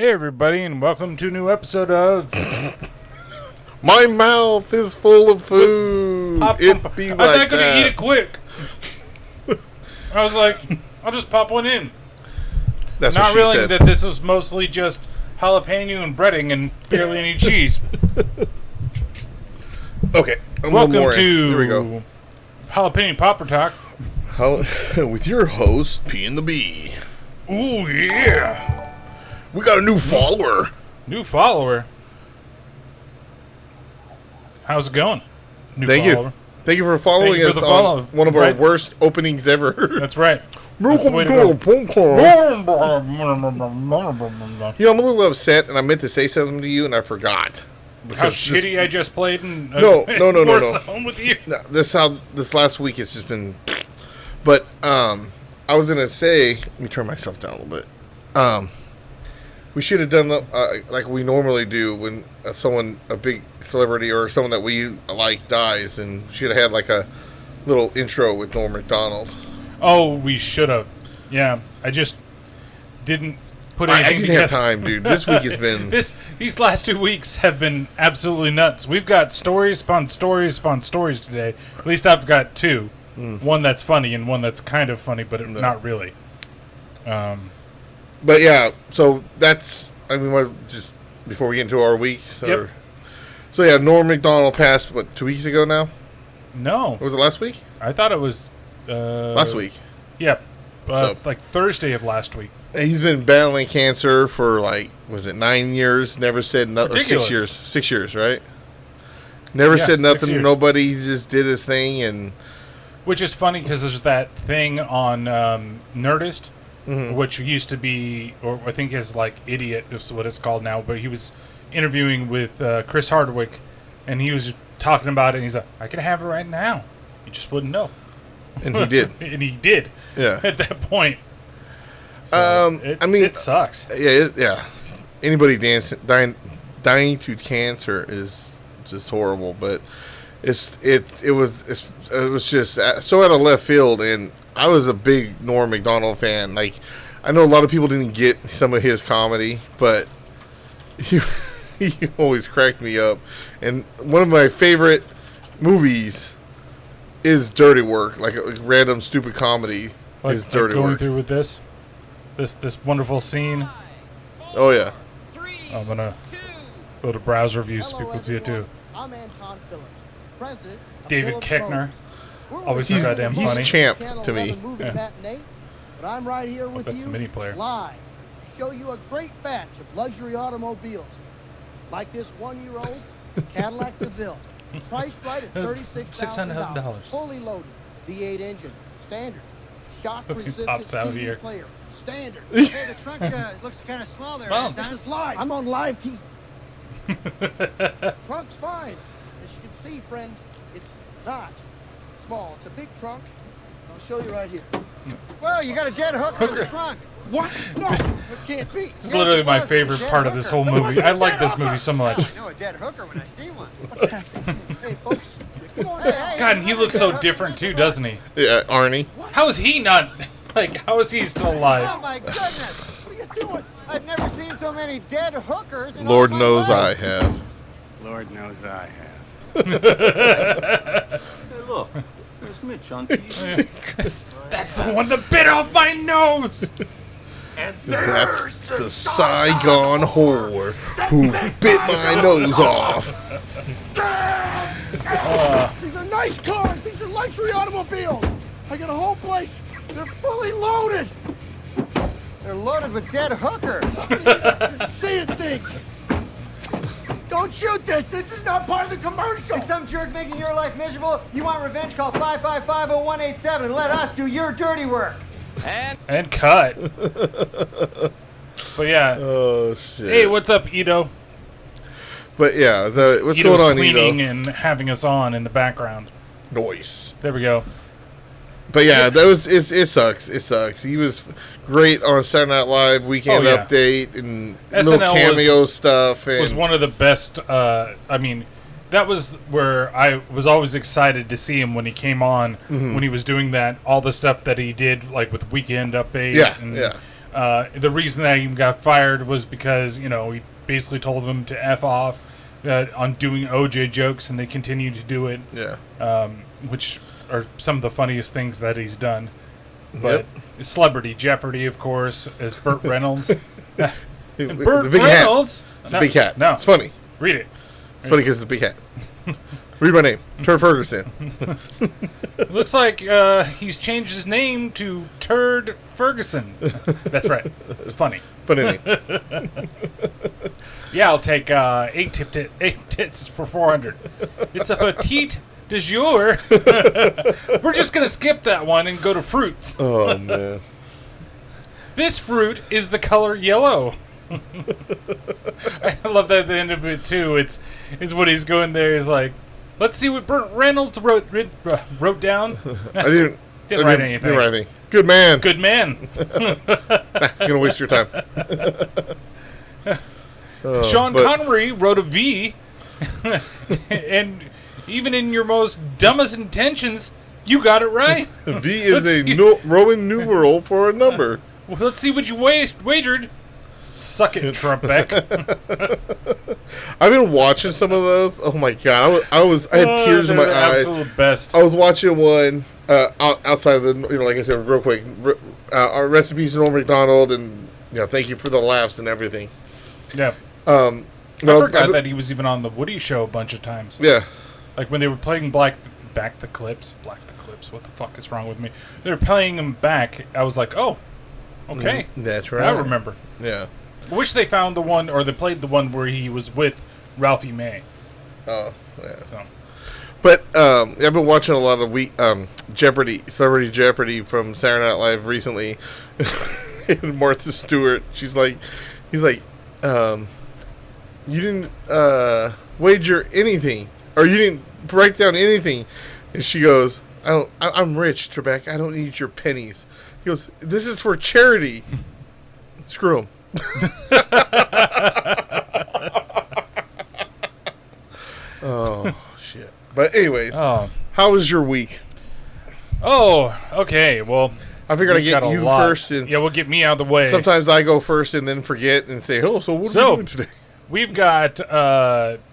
Hey everybody, and welcome to a new episode of My mouth is full of food. It be like I'm not gonna that. eat it quick. I was like, I'll just pop one in. That's Not what she realizing said. that this was mostly just jalapeno and breading and barely any cheese. Okay, I'm Welcome more to Here we go. Jalapeno Popper Talk. With your host, P and the B. Ooh yeah, We got a new follower. new follower. How's it going? New Thank follower. you. Thank you for following Thank you us for the on follow. one of our Right. worst openings ever. That's right. That's the way to go. You know, I'm a little upset, and I meant to say something to you, and I forgot. How Because this- shitty I just played in No. Warzone with you. No, this last week has just been. But I was gonna say, let me turn myself down a little bit. We should have done like we normally do when a big celebrity or someone that we like dies, and should have had like a little intro with Norm Macdonald. Oh, we should have. Yeah, I just didn't put anything I didn't together. have time, dude. This week has been. These last 2 weeks have been absolutely nuts. We've got stories upon stories upon stories today. At least I've got two. One that's funny and one that's kind of funny, but not really. But yeah, so that's. I mean, just before we get into our weeks. Yep. So yeah, Norm Macdonald passed 2 weeks ago now. No, Or was it last week? I thought it was Last week. Yeah, So- like Thursday of last week. He's been battling cancer for was it 9 years? Never said nothing. Ridiculous. 6 years. 6 years, right? Never Yeah, said 6 nothing to years. nobody. He just did his thing, and Which is funny because there's that thing on Nerdist, which used to be, or I think is like Idiot is what it's called now, but he was interviewing with Chris Hardwick, and he was talking about it, and he's like, I can have it right now. You just wouldn't know. and he did. And he did. Yeah. At that point. So I mean, it sucks. Yeah. Anybody dying to cancer is just horrible, but it was just so out of left field, and I was a big Norm Macdonald fan. Like, I know a lot of people didn't get some of his comedy, but he always cracked me up. And one of my favorite movies is Dirty Work, like random stupid comedy is Dirty going Work. through with this wonderful scene. Oh yeah. I'm gonna go to browse reviews so people can see it too. I'm Anton Phillips, president of David Phillips Koechner. Motors. We're Always with so you goddamn for He's funny. champ Channel to me. 11 movie Yeah. matinee, but I'm right here with that's you the mini player. live to show you a great batch of luxury automobiles, like this 1-year-old Cadillac DeVille, priced right at $36,000, $600,000. fully loaded, V8 engine, standard, shock-resistant Pops out CD here. player, standard. Hey, the truck looks kind of small there. Wow. Anton. This is live. I'm on live TV. Trunk's fine. As you can see, friend, it's not small. It's a big trunk. I'll show you right here. Whoa, you got a dead hooker in the trunk. What? No, it can't be. This is literally my favorite part of this whole movie. I like this movie so much. I know a dead hooker when I see one. Hey, folks, come on Hey, down. hey, God, and he looks so different too, doesn't he? Yeah, Arnie. How is he not, how is he still Oh alive? my goodness! What are you doing? I've never seen so many dead hookers in Lord all my knows I life. have. Lord knows I have. Hey, look, there's Mitch on TV. That's the one that bit off my nose! And That's the Saigon whore who bit my nose off. These are nice cars. These are luxury automobiles. I got a whole place. They're fully loaded. They're loaded with dead hookers. You're seeing things. Don't shoot this. This is not part of the commercial. Is some jerk making your life miserable? You want revenge? Call 555-0187 and let us do your dirty work. And cut. But yeah. Oh shit. Hey, what's up, Ito? But yeah, what's Ito's going on, cleaning Ito? and having us on in the background. Noise. There we go. But yeah, that was it. Sucks. It sucks. He was great on Saturday Night Live Weekend Oh, yeah. Update and SNL little cameo stuff. And Was one of the best. I mean, that was where I was always excited to see him when he came on, when he was doing that, all the stuff that he did, like with Weekend Update. Yeah, and yeah. The reason that he got fired was because, he basically told them to F off on doing OJ jokes, and they continue to do it. Yeah. Which are some of the funniest things that he's done. But Celebrity Jeopardy, of course, as Burt Reynolds. Burt the big Reynolds. Hat. It's a big hat. No. It's funny. Read it. It's funny because it's a big hat. Read my name. Turd Ferguson. It looks like he's changed his name to Turd Ferguson. That's right. It's funny. Funny name. Yeah, I'll take 8 tits for 400. It's a petite du jour. We're just going to skip that one and go to fruits. Oh, man. This fruit is the color yellow. I love that at the end of it, too. It's what he's going there. He's like, let's see what Burt Reynolds wrote down. I didn't write anything. Good man. Good man. Gonna waste your time. Sean Connery wrote a V, and even in your most dumbest intentions, you got it right. V is Roman numeral for a number. Well, let's see what you wagered. Suck it, Trebek. I've been watching some of those. Oh my god, I had tears in my eyes. Absolute best. I was watching one outside of the, like I said, real quick. Our recipes to Norm Macdonald, and thank you for the laughs and everything. Yeah. I forgot that he was even on the Woody Show a bunch of times. Yeah. Like when they were playing Black the Clips. What the fuck is wrong with me? They were playing him back. I was like, oh, okay. That's right. I remember. Yeah. I wish they found the one, or they played the one where he was with Ralphie May. Oh, yeah. So. But I've been watching a lot of Celebrity Jeopardy from Saturday Night Live recently. And Martha Stewart, he's like, you didn't wager anything, or you didn't write down anything. And she goes, I'm rich, Trebek. I don't need your pennies. He goes, this is for charity. Screw him. Oh, shit. But anyways, how was your week? Oh, okay. Well, I figured I'd get you first. Yeah, we'll get me out of the way. Sometimes I go first and then forget and say, so what are we doing today? We've got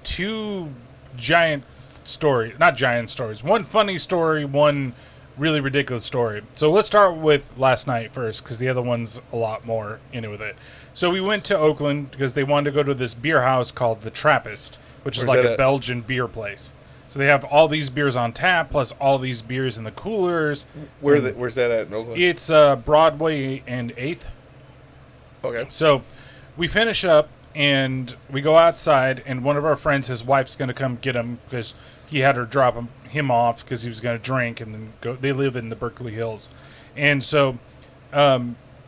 2 giant stories. Not giant stories. One funny story, one really ridiculous story. So let's start with last night first, because the other one's a lot more into with it. So we went to Oakland because they wanted to go to this beer house called The Trappist, which is like a Belgian beer place. So they have all these beers on tap, plus all these beers in the coolers. Where's that at in Oakland? It's Broadway and 8th. Okay. So we finish up, and we go outside, and one of our friends, his wife's going to come get him because he had her drop him off because he was going to drink and then go. They live in the Berkeley Hills. And so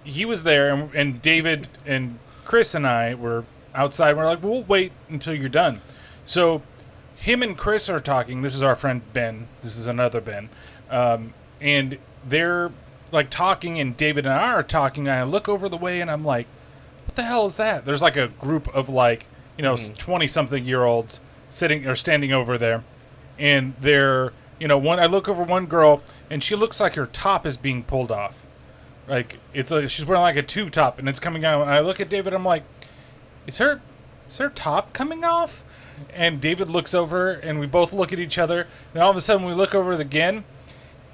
he was there, and David and Chris and I were outside. We're like, we'll wait until you're done. So him and Chris are talking. This is our friend Ben. This is another Ben. And they're like talking, and David and I are talking. And I look over the way, and I'm like, what the hell is that? There's like a group of 20-something-year-olds sitting or standing over there. And they're, I look over one girl, and she looks like her top is being pulled off. Like, she's wearing like a tube top, and it's coming out. And I look at David, I'm like, is her top coming off? And David looks over, and we both look at each other. Then all of a sudden, we look over again,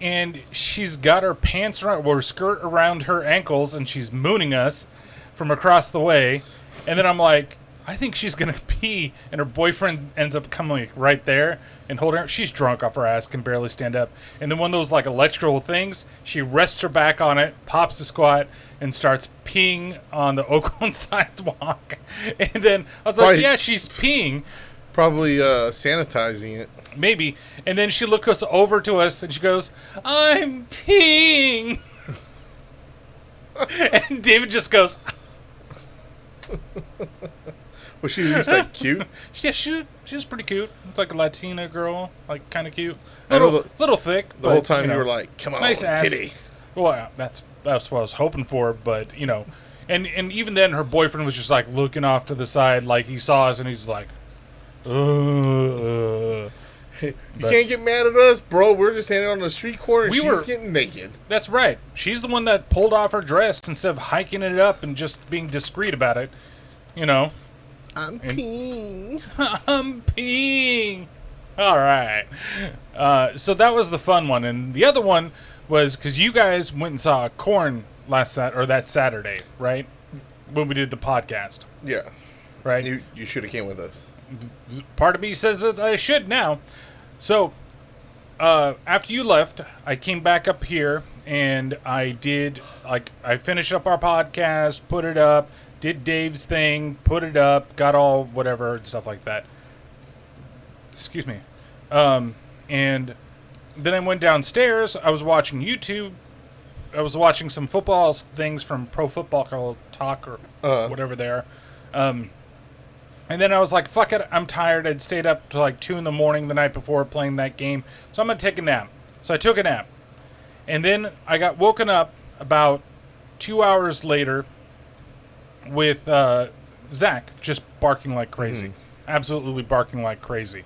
and she's got her pants around, or her skirt around her ankles, and she's mooning us from across the way. And then I'm like, I think she's going to pee. And her boyfriend ends up coming right there and holding her. She's drunk off her ass, can barely stand up. And then one of those like electrical things, she rests her back on it, pops the squat, and starts peeing on the Oakland sidewalk. And then I was like, yeah, she's peeing. Probably sanitizing it. Maybe. And then she looks over to us and she goes, I'm peeing. And David just goes, was she at least like cute? Yeah, she was pretty cute. It's like a Latina girl, like kind of cute. Little thick. The whole time you were like, come on, nice ass. titty. Well, that's what I was hoping for, but and even then her boyfriend was just like looking off to the side like he saw us and he's like, and You can't get mad at us, bro. We're just standing on the street corner and she's getting naked. That's right. She's the one that pulled off her dress instead of hiking it up and just being discreet about it. You know. I'm peeing. I'm peeing. All right. So that was the fun one. And the other one was because you guys went and saw Korn that Saturday, right? When we did the podcast. Yeah. Right? You should have came with us. Part of me says that I should now. So, after you left, I came back up here and I did, I finished up our podcast, put it up, did Dave's thing, put it up, got all whatever and stuff like that. Excuse me. And then I went downstairs. I was watching YouTube. I was watching some football things from Pro Football Talk or whatever they are. And then I was like, fuck it, I'm tired. I'd stayed up till like 2 in the morning the night before playing that game. So I'm going to take a nap. So I took a nap. And then I got woken up about 2 hours later with Zach just barking like crazy. Absolutely barking like crazy.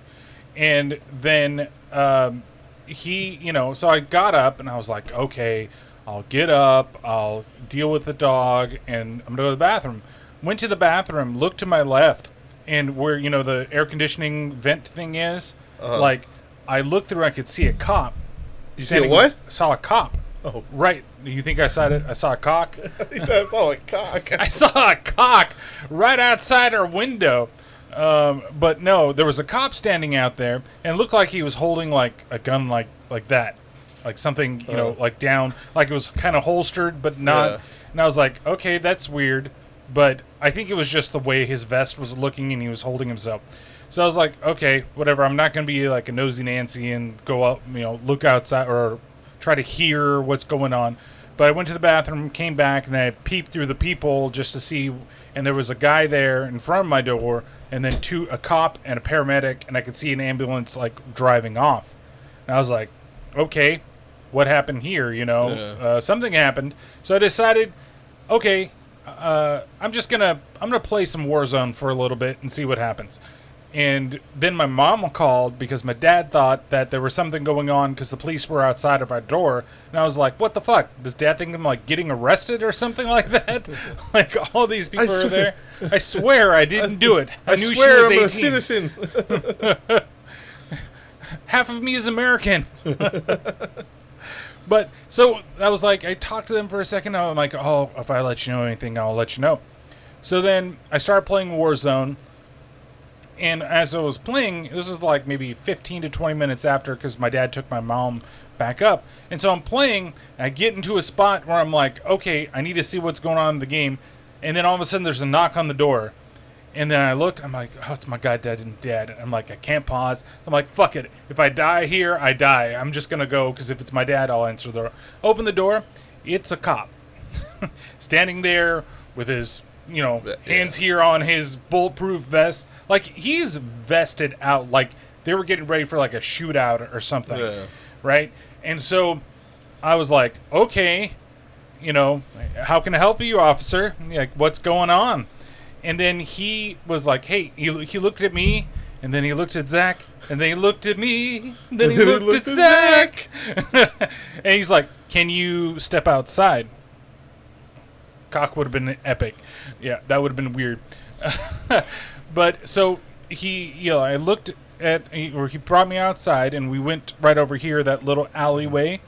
And then so I got up and I was like, okay, I'll get up, I'll deal with the dog, and I'm going to go to the bathroom. Went to the bathroom, looked to my left, and where, the air conditioning vent thing is, I looked through, I could see a cop. You see a what? I saw a cop. Oh. Right. You think I saw it? I saw a cock? I saw a cock. I saw a cock right outside our window. But no, there was a cop standing out there, and it looked like he was holding, like, a gun like that. Like something, like down, like it was kind of holstered, but not. Yeah. And I was like, okay, that's weird. But I think it was just the way his vest was looking and he was holding himself. So I was like, okay, whatever. I'm not going to be like a nosy Nancy and go out, look outside or try to hear what's going on. But I went to the bathroom, came back, and then I peeped through the peephole just to see. And there was a guy there in front of my door, and then a cop and a paramedic, and I could see an ambulance like driving off. And I was like, okay, what happened here? Something happened. So I decided, okay. I'm gonna play some Warzone for a little bit and see what happens. And then my mom called because my dad thought that there was something going on because the police were outside of our door. And I was like, what the fuck? Does Dad think I'm like getting arrested or something like that? Like all these people are there. I swear I didn't do it. I knew she was 18. I'm a citizen. Half of me is American. But, so, I was like, I talked to them for a second. I'm like, oh, if I let you know anything, I'll let you know. So then, I started playing Warzone. And as I was playing, this was like maybe 15 to 20 minutes after, because my dad took my mom back up. And so I'm playing, and I get into a spot where I'm like, okay, I need to see what's going on in the game. And then all of a sudden, there's a knock on the door. And then I looked, I'm like, oh, it's my goddamn dad. And I'm like, I can't pause. So I'm like, fuck it. If I die here, I die. I'm just going to go, because if it's my dad, I'll answer the door. Open the door. It's a cop. Standing there with his, hands here on his bulletproof vest. Like, he's vested out. Like, they were getting ready for, like, a shootout or something. Yeah. Right? And so I was like, okay, how can I help you, officer? Like, what's going on? And then he was like, hey, he looked at me, and then he looked at Zach, and then he looked at me, and then he looked at Zach. And he's like, can you step outside? Cock would have been epic. Yeah, that would have been weird. But so I looked at, or he brought me outside, and we went right over here, that little alleyway.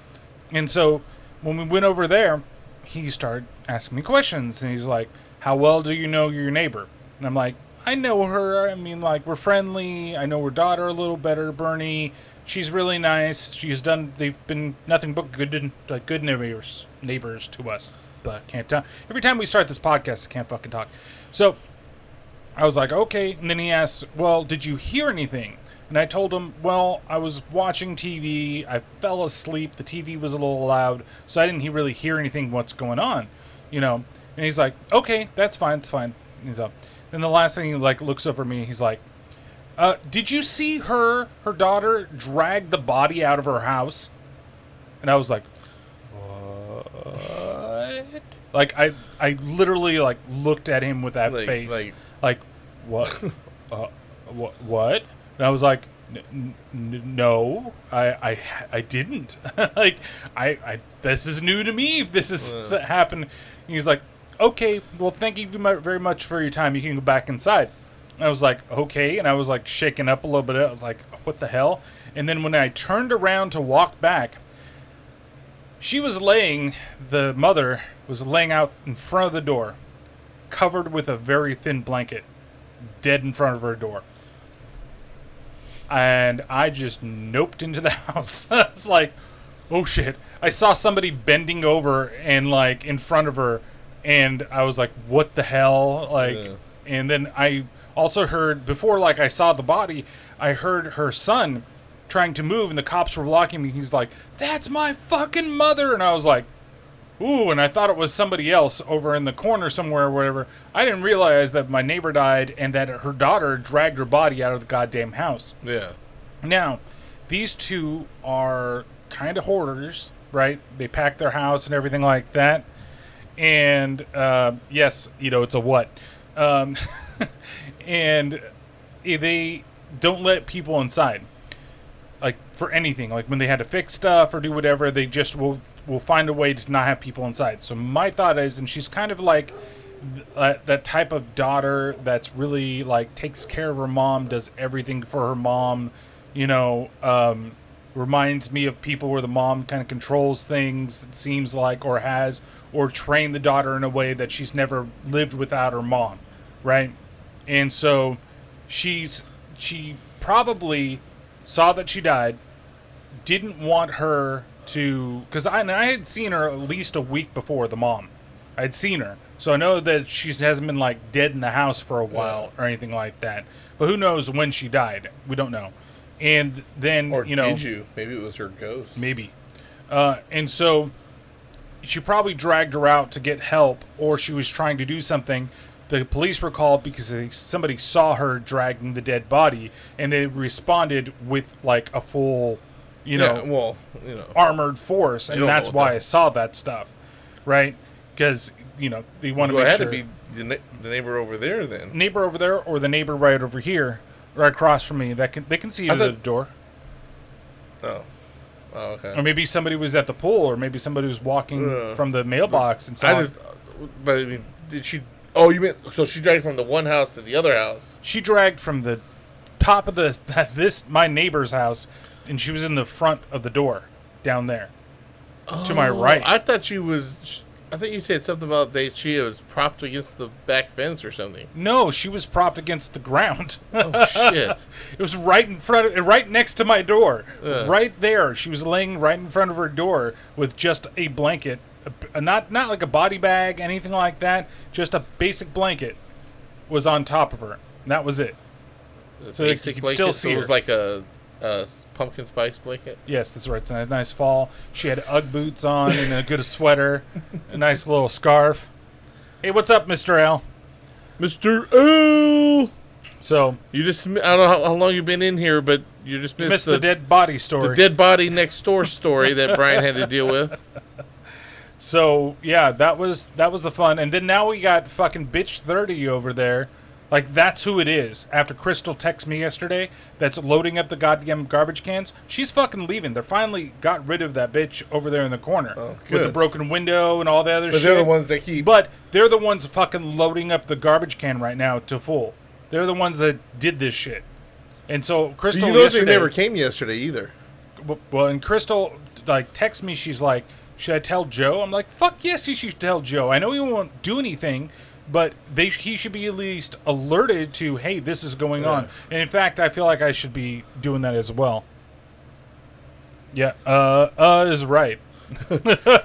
And so when we went over there, he started asking me questions, and he's like, how well do you know your neighbor? And I'm like, I know her. I mean, like, we're friendly. I know her daughter a little better, Bernie. She's really nice. They've been nothing but good neighbors to us. But can't talk. Every time we start this podcast, I can't fucking talk. So I was like, okay. And then he asked, well, did you hear anything? And I told him, well, I was watching TV. I fell asleep. The TV was a little loud. So I didn't really hear anything what's going on, And he's like, okay, that's fine, it's fine. He's up. Then the last thing he looks over me, he's like, did you see her daughter drag the body out of her house? And I was like, what? Like I literally looked at him with that face. Like what? What? And I was like, No, I didn't. Like, I this is new to me. If this is happened, he's like, okay, well, thank you very much for your time. You can go back inside. And I was like, okay, and I was like shaking up a little bit. I was like, what the hell? And then when I turned around to walk back, the mother was laying out in front of the door, covered with a very thin blanket, dead in front of her door. And I just noped into the house. I was like, oh shit. I saw somebody bending over and like in front of her, and I was like, what the hell? Like, and then I also heard, before like I saw the body, I heard her son trying to move, and the cops were blocking me. He's like, that's my fucking mother. And I was like, ooh, and I thought it was somebody else over in the corner somewhere or whatever. I didn't realize that my neighbor died and that her daughter dragged her body out of the goddamn house. Yeah. Now, these two are kind of hoarders, right? They pack their house and everything like that. And, yes, it's a what. And they don't let people inside. Like, for anything. Like, when they had to fix stuff or do whatever, they just will find a way to not have people inside. So my thought is, and she's kind of like that type of daughter that's really, like, takes care of her mom, does everything for her mom, reminds me of people where the mom kind of controls things, it seems like, or trained the daughter in a way that she's never lived without her mom, right? And so she probably saw that she died, didn't want her to, because I had seen her at least a week before the mom. I'd seen her, so I know that she hasn't been like dead in the house for a while or anything like that. But who knows when she died? We don't know. And then, or did you? Maybe it was her ghost. Maybe. And so she probably dragged her out to get help, or she was trying to do something. The police were called because somebody saw her dragging the dead body, and they responded with like a full, armored force, and that's why I saw that stuff, right? Because they want to make sure. It had to be the neighbor over there then. Neighbor over there, or the neighbor right over here, right across from me. They can see you at the door. Oh, okay. Or maybe somebody was at the pool, or maybe somebody was walking from the mailbox and saw. But I mean, did she? Oh, you meant so she dragged from the one house to the other house? She dragged from the top of my neighbor's house, and she was in the front of the door down there, to my right. I thought I think you said something about she was propped against the back fence or something. No, she was propped against the ground. Oh shit! It was right in front right next to my door, right there. She was laying right in front of her door with just a blanket. Not like a body bag, anything like that. Just a basic blanket was on top of her. And that was it. So you could still see her. It was like a pumpkin spice blanket? Yes, that's right. It's a nice fall. She had Ugg boots on and a good sweater, a nice little scarf. Hey, what's up, Mr. L? Mr. L! So you just, I don't know how long you've been in here, but you just missed the dead body story. The dead body next door story that Brian had to deal with. So, yeah, that was the fun. And then now we got fucking bitch 30 over there. Like, that's who it is. After Crystal texted me yesterday, that's loading up the goddamn garbage cans. She's fucking leaving. They finally got rid of that bitch over there in the corner. Oh, good. With the broken window and all the other shit. But they're the ones that keep... But they're the ones fucking loading up the garbage can right now to full. They're the ones that did this shit. And so, Crystal yesterday... they never came yesterday either. Well, and Crystal, like, texts me, she's like, should I tell Joe? I'm like, fuck yes, you should tell Joe. I know he won't do anything, but he should be at least alerted to, hey, this is going on. And in fact, I feel like I should be doing that as well. Yeah, is right.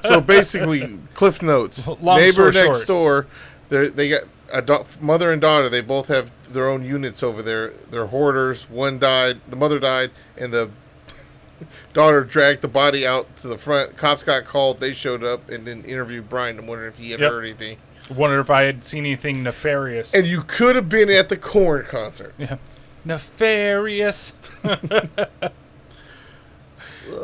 So basically, Cliff Notes. Neighbor next door, they got mother and daughter. They both have their own units over there. They're hoarders. One died. The mother died, and the daughter dragged the body out to the front. Cops got called. They showed up and then interviewed Brian. I'm wondering if he had heard anything. Wonder if I had seen anything nefarious. And you could have been at the Korn concert. Yeah, nefarious.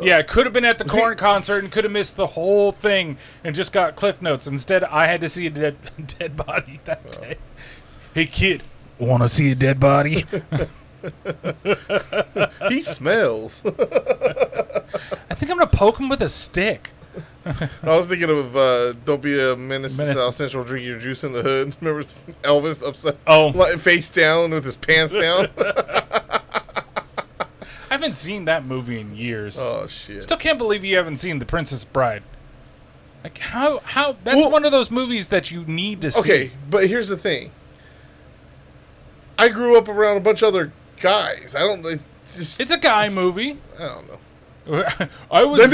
Yeah, could have been at the Korn concert and could have missed the whole thing and just got Cliff Notes. Instead, I had to see a dead body that day. Hey, kid, want to see a dead body? He smells. I think I'm gonna poke him with a stick. I was thinking of Don't Be a Menace to South Central, Drink Your Juice in the Hood. Remember Elvis upside, face down with his pants down? I haven't seen that movie in years. Oh, shit. Still can't believe you haven't seen The Princess Bride. Like, how, that's one of those movies that you need to see. Okay, but here's the thing. I grew up around a bunch of other guys. It's a guy movie. I don't know. I was the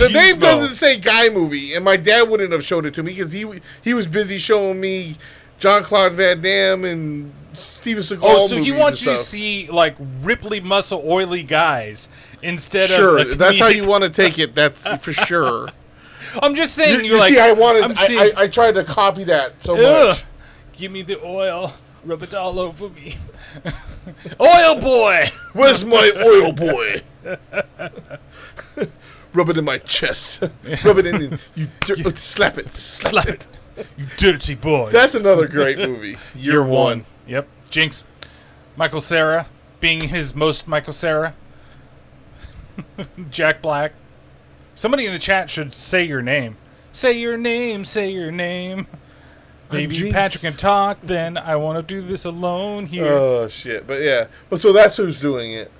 name doesn't say guy movie, and my dad wouldn't have showed it to me because he was busy showing me Jean-Claude Van Damme and Steven Seagal. Oh, so he wants you to see like Ripley muscle oily guys instead of sure. That's how you want to take it. That's for sure. I'm just saying. You like, see, I tried to copy that so much. Give me the oil. Rub it all over me. Oil boy. Where's my oil boy? Rub it in my chest. Rub it in. Slap it. Slap it. You dirty boy. That's another great movie. Year One. Yep. Jinx. Michael Cera being his most Michael Cera. Jack Black. Somebody in the chat should say your name. Say your name. Say your name. Maybe Patrick can talk, then I want to do this alone here. Oh, shit. But yeah. So that's who's doing it.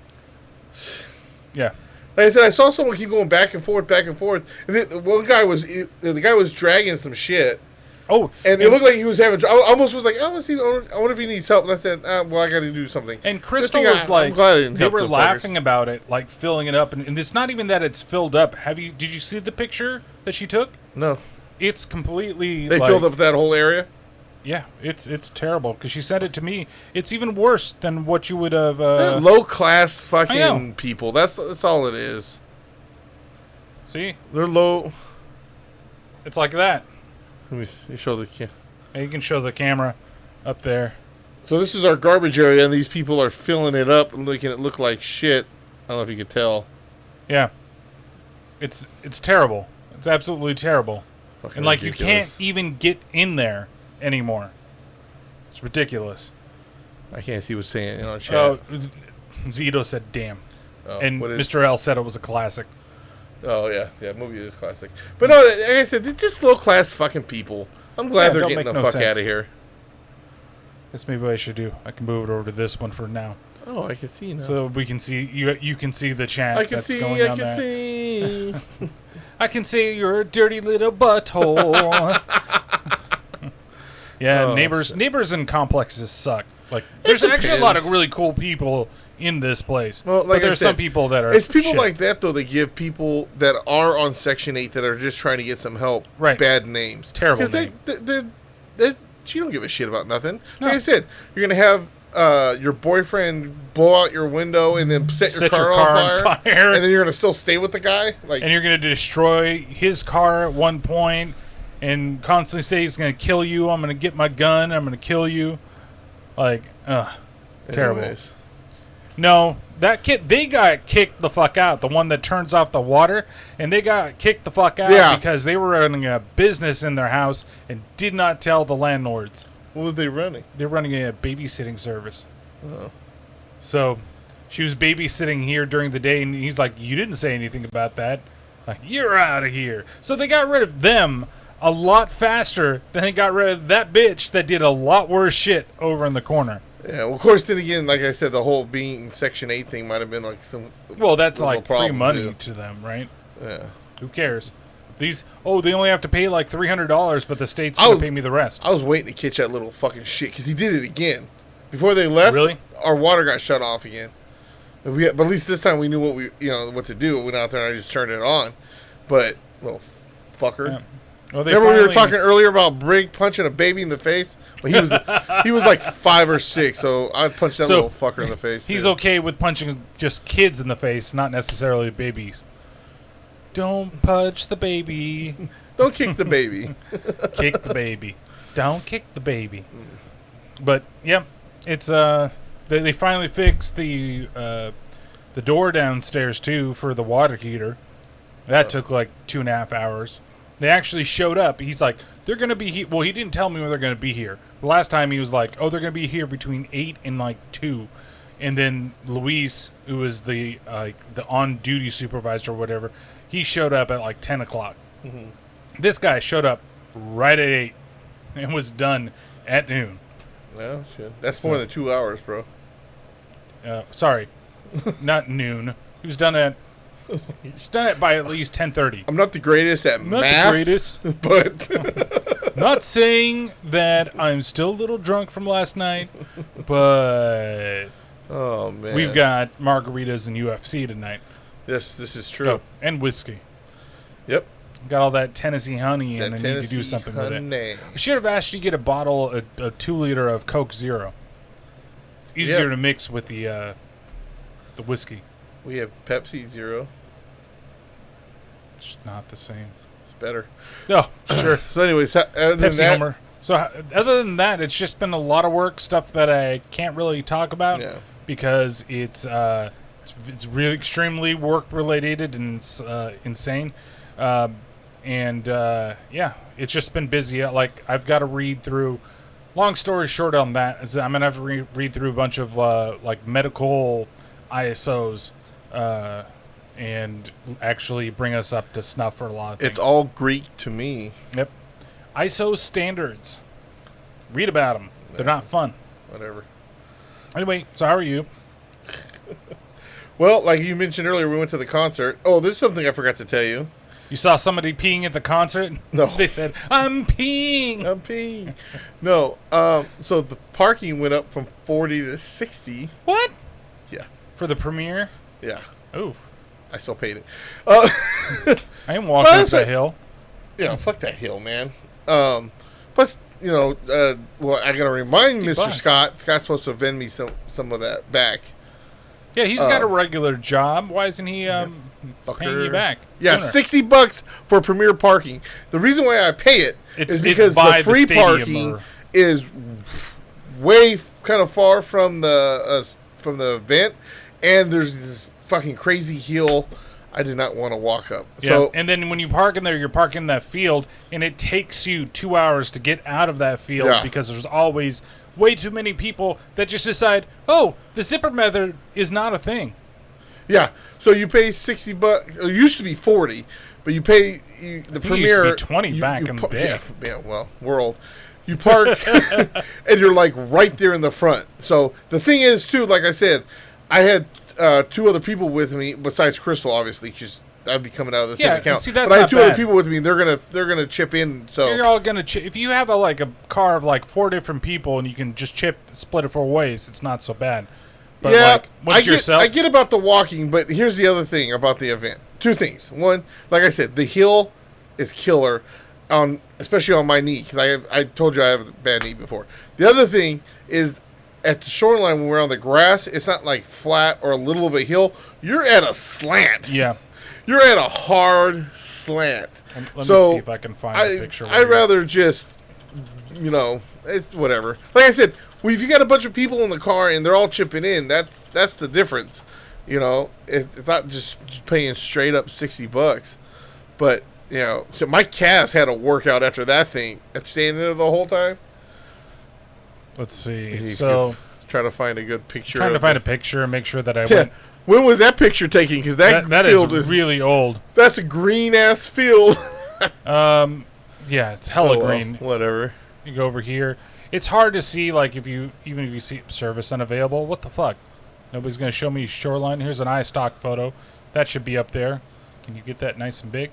Yeah. Like I said, I saw someone keep going back and forth. And the guy was dragging some shit. Oh. And it looked like he was having... I almost was like, I wonder if he needs help. And I said, well, I got to do something. And Crystal was like... They were laughing about it, like filling it up. And it's not even that it's filled up. Did you see the picture that she took? No. It's completely... They filled up that whole area? Yeah, it's terrible. Because she sent it to me. It's even worse than what you would have... low-class fucking people. That's all it is. See? They're low... It's like that. Let me see, show the camera. You can show the camera up there. So this is our garbage area, and these people are filling it up and making it look like shit. I don't know if you could tell. Yeah. It's terrible. It's absolutely terrible. Fucking and like ridiculous. You can't even get in there anymore. It's ridiculous. I can't see what's saying in our chat. Oh, Zito said damn. And Mr. L said it was a classic. Oh yeah, movie is classic. But no, like I said, they're just low class fucking people. I'm glad they're getting the fuck out of here. That's maybe what I should do. I can move it over to this one for now. Oh, I can see now. So we can see you can see the chat. I can see. I can see your dirty little butthole. Yeah, neighbors and complexes suck. Like, there's actually a lot of really cool people in this place. Well, like but there's some people that are. It's people shit. like that though. They give people that are on Section 8 that are just trying to get some help. Right. Bad names. Terrible names. You don't give a shit about nothing. Like I said, you're gonna have your boyfriend blow out your window and then set your car on fire, and then you're gonna still stay with the guy. And you're gonna destroy his car at one point, and constantly say he's gonna kill you. I'm gonna get my gun. I'm gonna kill you. Like, terrible. Anyways. No, that kid, they got kicked the fuck out. The one that turns off the water, and they got kicked the fuck out because they were running a business in their house and did not tell the landlords. What was they running? They're running a babysitting service. Oh. So she was babysitting here during the day, and he's like, you didn't say anything about that. Like, you're out of here. So they got rid of them a lot faster than they got rid of that bitch that did a lot worse shit over in the corner. Yeah, well, of course, then again, like I said, the whole being Section 8 thing might have been like some... Well, that's like free money to them, right? Yeah. Who cares? They only have to pay like $300, but the state's going to pay me the rest. I was waiting to catch that little fucking shit, because he did it again. Before they left, our water got shut off again. But at least this time we knew what to do. We went out there and I just turned it on. But, little fucker. Yeah. Well, remember we were talking earlier about Brig punching a baby in the face? Well, he was like 5 or 6, so I punched that little fucker in the face. He's okay with punching just kids in the face, not necessarily babies. Don't punch the baby. Don't kick the baby. Kick the baby. Don't kick the baby. But yeah, it's they finally fixed the door downstairs too for the water heater. That took like 2.5 hours. They actually showed up. He's like, they're going to be here. Well, he didn't tell me when they're going to be here. The last time he was like, oh, they're going to be here between 8 and like 2. And then Luis, who was the on-duty supervisor or whatever, he showed up at like 10 o'clock. Mm-hmm. This guy showed up right at 8 and was done at noon. Well, shit. That's more than 2 hours, bro. Sorry, not noon. He was done at by at least 10:30. I'm not the greatest at Not math. the greatest. But Not saying that I'm still a little drunk from last night, but oh man, we've got margaritas and UFC tonight. Yes, this is true. Oh, and whiskey. Yep. Got all that Tennessee honey, and That I need to do Tennessee something with honey. it. I should have asked you to get a bottle, a 2-liter of Coke Zero. It's easier Yep. to mix with the whiskey. We have Pepsi Zero. It's not the same. It's better. Oh, sure. So, anyways, other than Pepsi that, Homer. So, other than that, it's just been a lot of work, stuff that I can't really talk about because it's really extremely work related and it's insane. Yeah, it's just been busy. Like, I've got to read through. Long story short on that is I'm gonna have to read through a bunch of like medical ISOs and actually bring us up to snuff for a lot of things. it's all Greek to me. Yep. ISO standards. Read about them. They're not fun. Whatever. Anyway, so how are you? Well, like you mentioned earlier, we went to the concert. Oh, this is something I forgot to tell you. You saw somebody peeing at the concert? No. They said, I'm peeing. I'm peeing. No. So the parking went up from 40 to 60. What? Yeah. For the premiere? Yeah. Oh. I still paid it. I am walking up that hill. Yeah, fuck that hill, man. Plus, you know, well, I gotta remind Mr. $60. Scott. Scott's supposed to vend me some of that back. Yeah, he's got a regular job. Why isn't he paying you back? Yeah, sooner? $60 for premier parking. The reason why I pay it is because by the free stadium parking is way kind of far from the event, and there's this fucking crazy hill I did not want to walk up. Yeah, So, and then when you park in there, you're parking in that field, and it takes you 2 hours to get out of that field because there's always way too many people that just decide, oh, the zipper method is not a thing. yeah, so you pay $60. It used to be 40, but you pay the premier. It used to be 20 back in the day. Yeah, well, we're old. You park, and you're like right there in the front. So the thing is, too, like I said, I had 2 other people with me besides Crystal, obviously, because I'd be coming out of the same account. See, that's but I had not 2 other bad. people with me. And they're gonna chip in. So You're all gonna if you have a car of like 4 different people and you can just split it 4 ways, it's not so bad. But yeah, like once yourself, I get about the walking, but here's the other thing about the event. 2 things. One, like I said, the hill is killer, especially on my knee, because I told you I have a bad knee before. The other thing is at the shoreline when we're on the grass, it's not like flat or a little of a hill. You're at a slant. yeah. You're at a hard slant. Let So, me see if I can find a picture. I'd rather just, it's whatever. Like I said, if you got a bunch of people in the car and they're all chipping in, that's the difference. It's not just paying straight up $60. But, so my calves had a workout after that thing. After standing there the whole time. Let's see. He's So trying to find a good picture. trying to find a picture and make sure that I Yeah. went. When was that picture taken? Because that field is really old. That's a green ass field. Yeah, it's hella green. Whatever. You go over here. It's hard to see, like, even if you see service unavailable. What the fuck? Nobody's going to show me shoreline. Here's an iStock photo. That should be up there. Can you get that nice and big?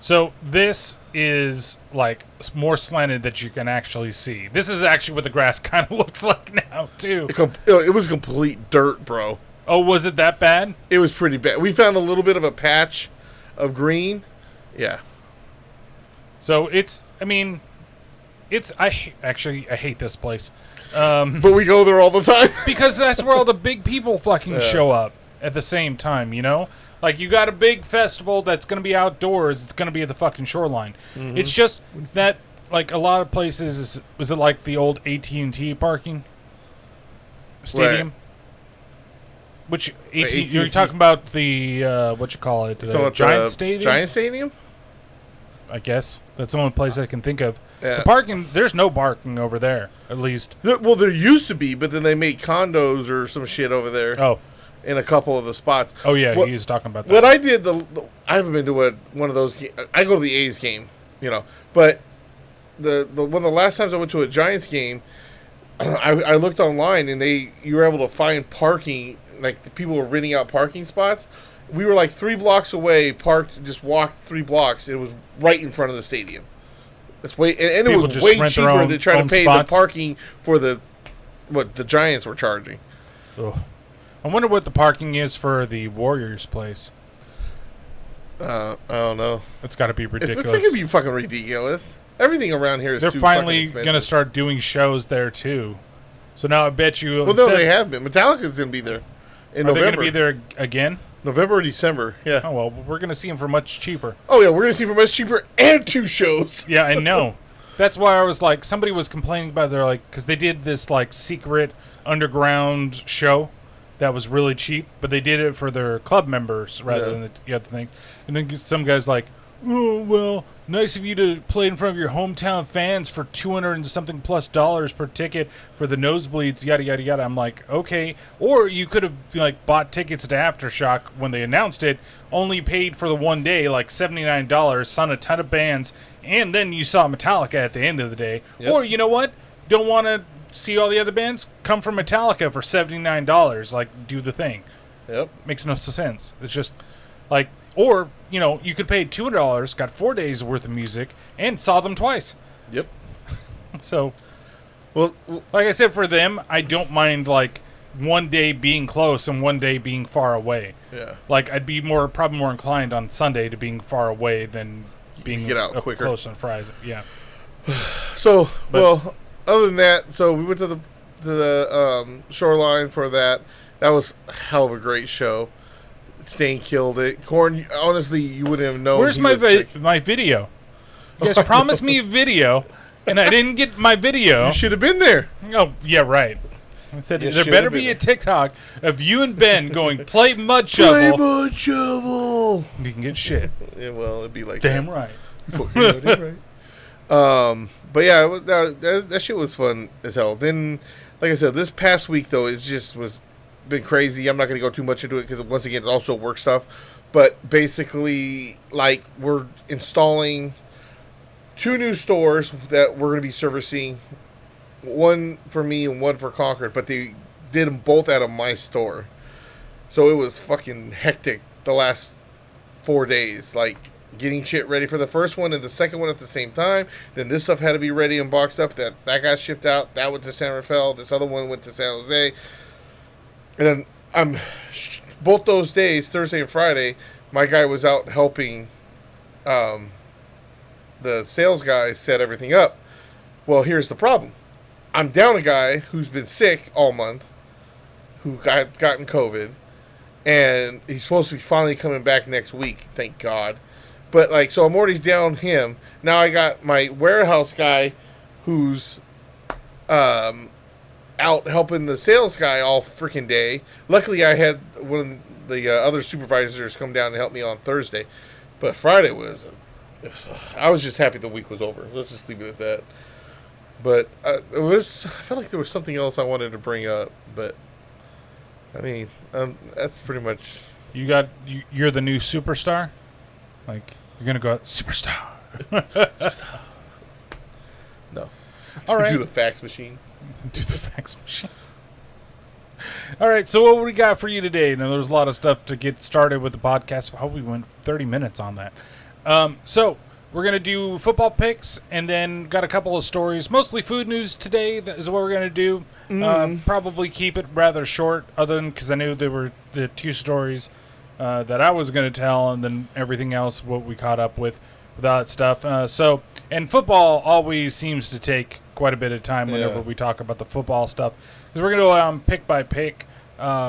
So this is, like, more slanted that you can actually see. This is actually what the grass kind of looks like now, too. It was complete dirt, bro. Oh, was it that bad? It was pretty bad. We found a little bit of a patch of green. Yeah. So I hate this place. But we go there all the time. Because that's where all the big people fucking show up at the same time, Like, you got a big festival that's going to be outdoors. It's going to be at the fucking shoreline. Mm-hmm. It's just that, like, a lot of places, was it like the old AT&T parking stadium? Right. Which, you're talking about the, what you call it, the Giant Stadium? Giant Stadium? I guess that's the only place I can think of. Yeah. The parking, there's no parking over there, at least. Well, there used to be, but then they made condos or some shit over there. Oh. In a couple of the spots. Oh, yeah, he's talking about that. What I did, I haven't been to one of those. I go to the A's game, but one of the last times I went to a Giants game, I looked online and you were able to find parking. Like the people were renting out parking spots. We were like 3 blocks away, parked, just walked 3 blocks. It was right in front of the stadium. That's and it was way cheaper than trying to pay the parking for what the Giants were charging. Ugh. I wonder what the parking is for the Warriors place. I don't know. It's got to be ridiculous. It's going to be fucking ridiculous. Everything around here is They're too finally going to start doing shows there, too. So now I bet you... Well, no, they have been. Metallica's going to be there in November. Are they going to be there again? November or December, yeah. Oh, well, we're going to see them for much cheaper. Oh, yeah, we're going to see them for much cheaper and 2 shows. Yeah, I know. That's why I was like... Somebody was complaining about their, like... Because they did this, like, secret underground show that was really cheap, but they did it for their club members rather than the other things. And then some guy's like, oh, well, nice of you to play in front of your hometown fans for $200 and something plus per ticket for the nosebleeds, yada, yada, yada. I'm like, okay. Or you could have, like, bought tickets to Aftershock when they announced it, only paid for the one day, like $79, saw a ton of bands, and then you saw Metallica at the end of the day. Yep. Or, you know what? Don't want to see all the other bands? Come from Metallica for $79. Like, do the thing. Yep. Makes no sense. It's just, like... Or, you could pay $200, got 4 days worth of music, and saw them twice. Yep. So, well, like I said, for them, I don't mind, like, one day being close and one day being far away. Yeah. Like, I'd be probably more inclined on Sunday to being far away than being get out quicker. Close on Friday. Yeah. So, other than that, so we went to the Shoreline for that. That was a hell of a great show. Stain killed it. Korn, honestly, you wouldn't have known. Where's my video? You guys promised me a video, and I didn't get my video. You should have been there. Oh, yeah, right. I said there better be a TikTok of you and Ben going, play Mud Shovel. Play Mud Shovel. You can get shit. Yeah, well, it'd be like damn that. Right. Fucking right. But yeah, that shit was fun as hell. Then, like I said, this past week though, was been crazy. I'm not going to go too much into it because once again, it's also work stuff. But basically, like, we're installing 2 new stores that we're going to be servicing. One for me and one for Concord, but they did them both out of my store. So it was fucking hectic the last 4 days. Like, getting shit ready for the first one and the second one at the same time. Then this stuff had to be ready and boxed up. That got shipped out. That went to San Rafael. This other one went to San Jose. And then both those days, Thursday and Friday, my guy was out helping the sales guys set everything up. Well, here's the problem. I'm down a guy who's been sick all month, who gotten COVID, and he's supposed to be finally coming back next week, thank God. But, like, so I'm already down him. Now I got my warehouse guy who's out helping the sales guy all freaking day. Luckily, I had one of the other supervisors come down and help me on Thursday. But Friday I was just happy the week was over. Let's just leave it at that. But I felt like there was something else I wanted to bring up. But, I mean, that's pretty much... You're the new superstar? Like, you're going to go out, superstar. No. All right. Do the fax machine. Do the fax machine. All right, so what we got for you today? Now, there's a lot of stuff to get started with the podcast. I hope we went 30 minutes on that. So we're going to do football picks and then got a couple of stories, mostly food news today. That is what we're going to do. Probably keep it rather short, other than because I knew there were the 2 stories that I was going to tell, and then everything else, what we caught up with that stuff. And football always seems to take quite a bit of time whenever we talk about the football stuff, because we're going to go pick by pick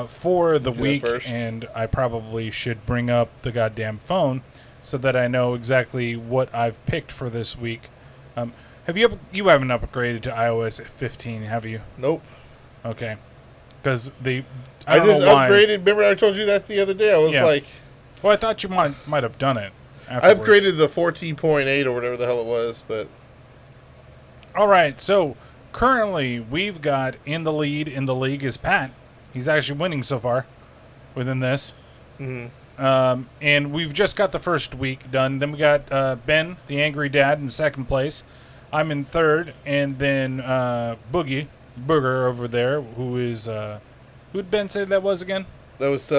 for the week, and I probably should bring up the goddamn phone so that I know exactly what I've picked for this week. Have you haven't upgraded to iOS 15, have you? Nope. Okay, because I just upgraded. Remember I told you that the other day? I was like, well, I thought you might have done it I upgraded the 14.8 or whatever the hell it was, but... All right, so currently we've got in the lead in the league is Pat. He's actually winning so far within this. Mm-hmm. And we've just got the first week done. Then we got Ben, the Angry Dad, in second place. I'm in third, and then Booger over there, who is... who'd Ben say that was again? That was...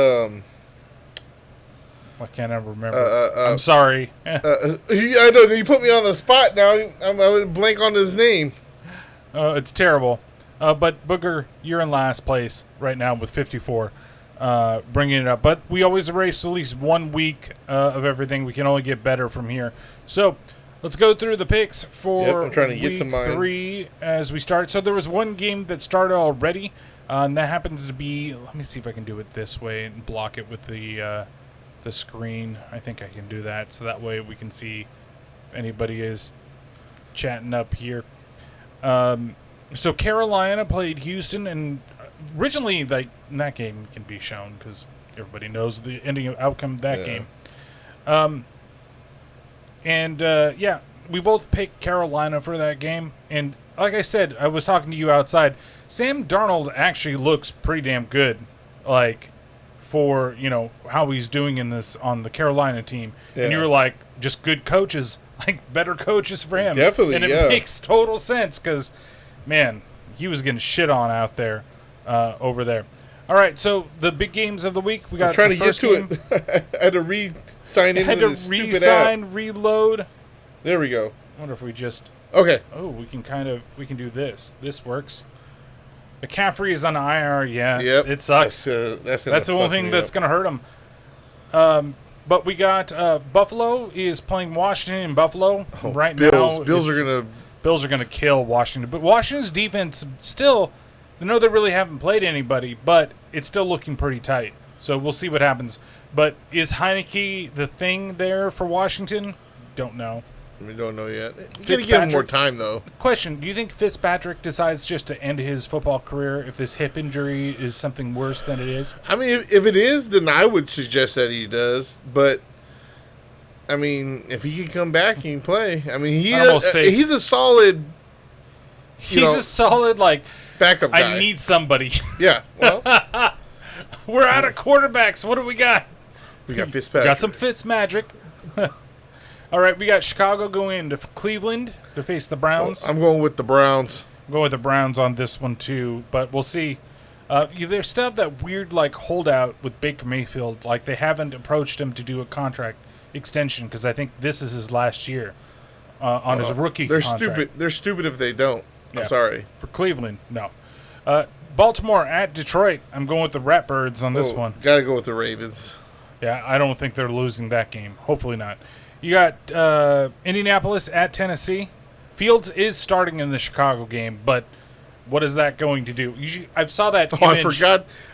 I can't ever remember. I'm sorry. I don't know. You put me on the spot now. I would blank on his name. It's terrible. But Booger, you're in last place right now with 54, bringing it up. But we always erase at least 1 week of everything. We can only get better from here. So let's go through the picks for I'm trying to get week to mine. 3 as we start. So there was one game that started already, and that happens to be... Let me see if I can do it this way and block it with the screen. I think I can do that, so that way we can see if anybody is chatting up here. So Carolina played Houston, and originally that game can be shown because everybody knows the ending outcome of that game. Yeah, we both picked Carolina for that game, and like I said, I was talking to you outside. Sam Darnold actually looks pretty damn good, like, for, you know, how he's doing in this on the Carolina team. Yeah. And you were like, just good coaches, like better coaches for him. Definitely, and it makes total sense because, man, he was getting shit on out there, over there. All right, so the big games of the week. We got I'm trying to get to it. I had to re-sign into this stupid app. Reload. There we go. I wonder if we just... Okay. Oh, we can do this. This works. McCaffrey is on IR. Yeah, yep. It sucks. That's the only thing that's going to hurt him. But we got Buffalo is playing Washington in Buffalo right now. Bills are gonna kill Washington. But Washington's defense still, I know they really haven't played anybody, but it's still looking pretty tight. So we'll see what happens. But is Heineke the thing there for Washington? Don't know. We don't know yet. You gotta give him more time, though. Question: do you think Fitzpatrick decides just to end his football career if this hip injury is something worse than it is? I mean, if it is, then I would suggest that he does. But I mean, if he can come back, he can play. I mean, he's a solid. He's a solid backup guy. I need somebody. Yeah. Well, we're out of quarterbacks. What do we got? We got Fitzpatrick. Got some Fitz magic. All right, we got Chicago going into Cleveland to face the Browns. I'm going with the Browns. I'm going with the Browns on this one, too, but we'll see. They still have that weird, holdout with Baker Mayfield. Like, they haven't approached him to do a contract extension because I think this is his last year on his rookie contract. Stupid. They're stupid if they don't. Yeah. I'm sorry. For Cleveland, no. Baltimore at Detroit. I'm going with the Ratbirds on this one. Got to go with the Ravens. Yeah, I don't think they're losing that game. Hopefully not. You got Indianapolis at Tennessee. Fields is starting in the Chicago game, but what is that going to do? I saw that image.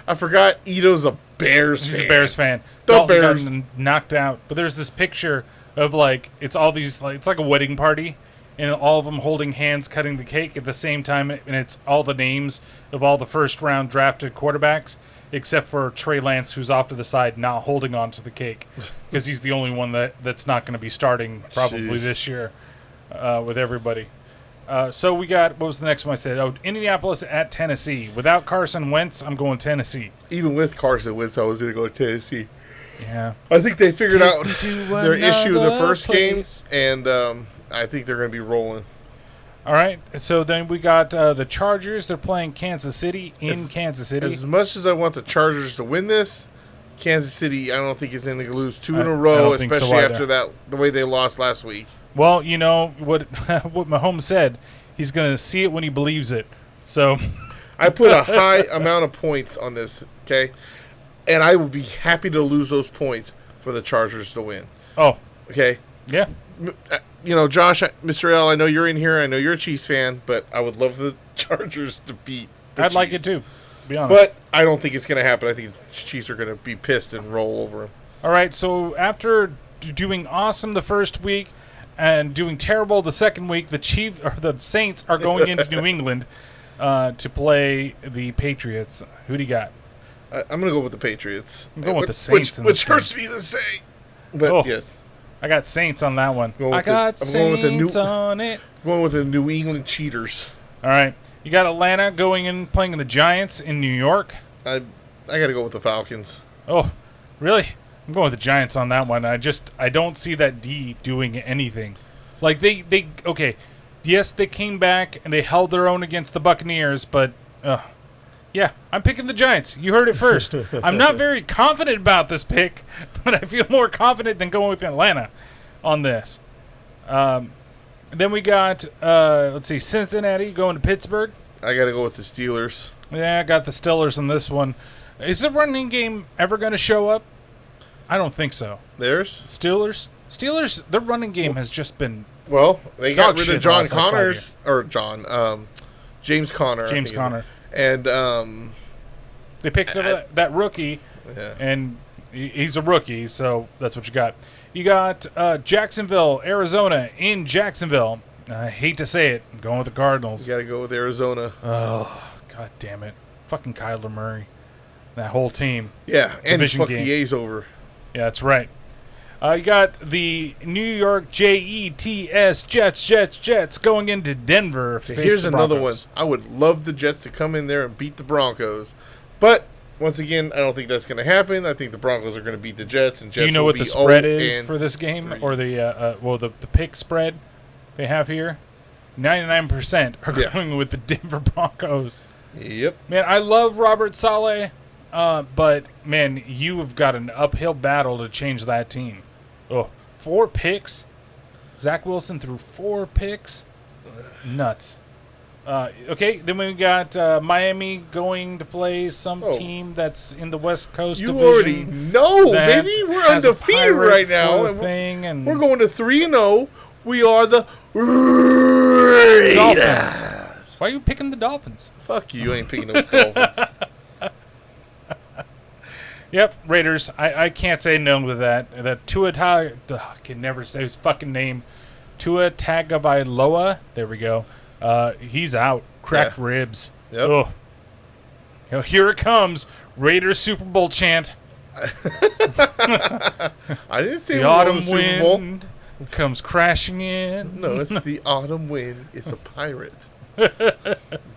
I forgot Ito's a Bears fan. He's a Bears fan. Dalton got knocked out. But there's this picture of, it's all these, it's like a wedding party, and all of them holding hands cutting the cake at the same time, and it's all the names of all the first-round drafted quarterbacks, except for Trey Lance, who's off to the side, not holding on to the cake, because he's the only one that's not going to be starting probably this year with everybody. So we got, what was the next one I said? Oh, Indianapolis at Tennessee. Without Carson Wentz, I'm going Tennessee. Even with Carson Wentz, I was going to go Tennessee. Yeah. I think they figured out their issue the first game, and I think they're going to be rolling. All right, so then we got the Chargers. They're playing Kansas City in Kansas City. As much as I want the Chargers to win this, Kansas City, I don't think is going to lose two in a row, especially after the way they lost last week. Well, you know what Mahomes said. He's going to see it when he believes it. So I put a high amount of points on this, okay? And I would be happy to lose those points for the Chargers to win. Oh. Okay? Yeah. You know, Josh, Mr. L, I know you're in here. I know you're a Chiefs fan, but I would love the Chargers to beat the Chiefs. I'd like it too, to be honest. But I don't think it's going to happen. I think the Chiefs are going to be pissed and roll over them. All right, so after doing awesome the first week and doing terrible the second week, the Saints are going into New England to play the Patriots. Who do you got? I'm going to go with the Patriots. I'm going with the Saints. Which hurts me to say. But yes. I got Saints on that one. I'm Saints on it. Going with the New England Cheaters. All right. You got Atlanta going in, playing the Giants in New York. I got to go with the Falcons. Oh, really? I'm going with the Giants on that one. I don't see that D doing anything. Like, okay, yes, they came back and they held their own against the Buccaneers, but, yeah, I'm picking the Giants. You heard it first. I'm not very confident about this pick, but I feel more confident than going with Atlanta on this. Then we got, let's see, Cincinnati going to Pittsburgh. I got to go with the Steelers. Yeah, I got the Steelers on this one. Is the running game ever going to show up? I don't think so. Theirs? Steelers, their running game has just been... Well, they got rid of James Conner. James Conner. And they picked up that rookie, and he's a rookie, so that's what you got. You got Jacksonville, Arizona in Jacksonville. I hate to say it. I'm going with the Cardinals. You got to go with Arizona. Oh, God damn it. Fucking Kyler Murray. That whole team. Yeah, and he fucked game. the A's over. Yeah, that's right. You got the New York Jets, Jets going into Denver. Here's another one. I would love the Jets to come in there and beat the Broncos. But, once again, I don't think that's going to happen. I think the Broncos are going to beat the Jets. And Jets Do you know what the spread is for this game? Or the pick spread they have here? 99% are going with the Denver Broncos. Yep. Man, I love Robert Saleh, but, man, you have got an uphill battle to change that team. Oh, 4 picks? Zach Wilson threw 4 picks? Nuts. Okay, then we got Miami going to play some team that's in the West Coast division. You already know, baby. We're undefeated right now. And we're going to 3-0. We are the Dolphins. Why are you picking the Dolphins? Fuck you. You ain't picking the Dolphins. Yep, Raiders. I can't say no to that. That I can never say his fucking name. Tua Tagovailoa. There we go. He's out. Cracked ribs. Yep. Oh. Here it comes. Raiders Super Bowl chant. I didn't say the autumn wind comes crashing in. No, it's the autumn wind. It's a pirate.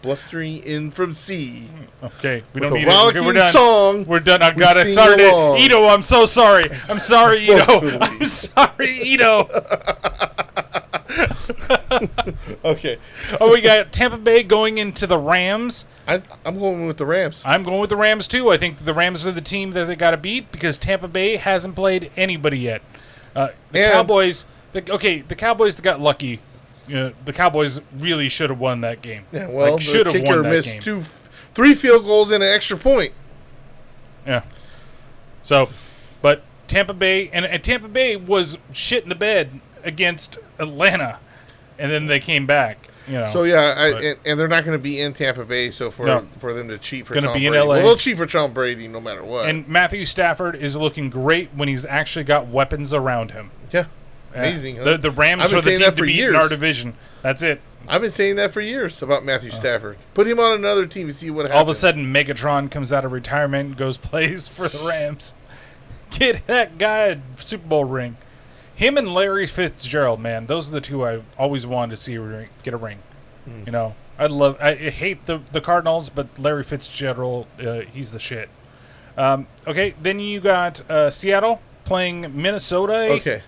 Blustering in from sea. Okay, we don't With need a rollicking it. We're done. Song. We're done. I've got it started. Ito, I'm so sorry. I'm sorry, Ito. I'm sorry, Ito. Okay. Oh, we got Tampa Bay going into the Rams. I'm going with the Rams. I'm going with the Rams, too. I think the Rams are the team that they got to beat because Tampa Bay hasn't played anybody yet. Cowboys, the Cowboys that got lucky. The Cowboys really should have won that game. Yeah, well, the kicker missed 3 field goals and an extra point. Yeah. So, but Tampa Bay, and Tampa Bay was shit in the bed against Atlanta, and then they came back. So yeah, and they're not going to be in Tampa Bay. So for them to cheat for Tom Brady, in LA. Well, they'll cheat for Tom Brady no matter what. And Matthew Stafford is looking great when he's actually got weapons around him. Yeah. Amazing. Huh? The Rams are the team to beat in our division. That's it. I've been saying that for years about Matthew Stafford. Put him on another team and see what happens. All of a sudden, Megatron comes out of retirement and goes plays for the Rams. Get that guy a Super Bowl ring. Him and Larry Fitzgerald, man, those are the two I always wanted to see get a ring. I hate the Cardinals, but Larry Fitzgerald, he's the shit. Okay, then you got Seattle playing Minnesota. Okay.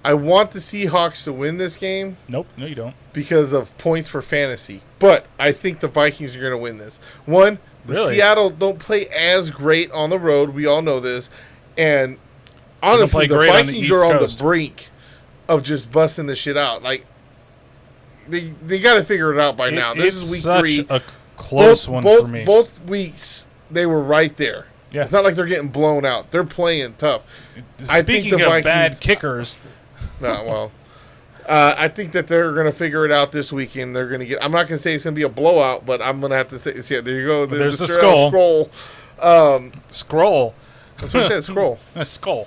I want the Seahawks to win this game. Nope, no you don't. Because of points for fantasy. But I think the Vikings are going to win this. One, Seattle don't play as great on the road. We all know this. And honestly, the Vikings are on the brink of just busting the shit out. Like, they got to figure it out by now. This is week 3. It's a close one for me. Both weeks, they were right there. Yeah. It's not like they're getting blown out. They're playing tough. Speaking of bad kickers... No, well, I think that they're going to figure it out this weekend. They're going to get. I'm not going to say it's going to be a blowout, but I'm going to have to say, yeah, there you go. There's the skull. Scroll. That's what I said. Scroll. A skull.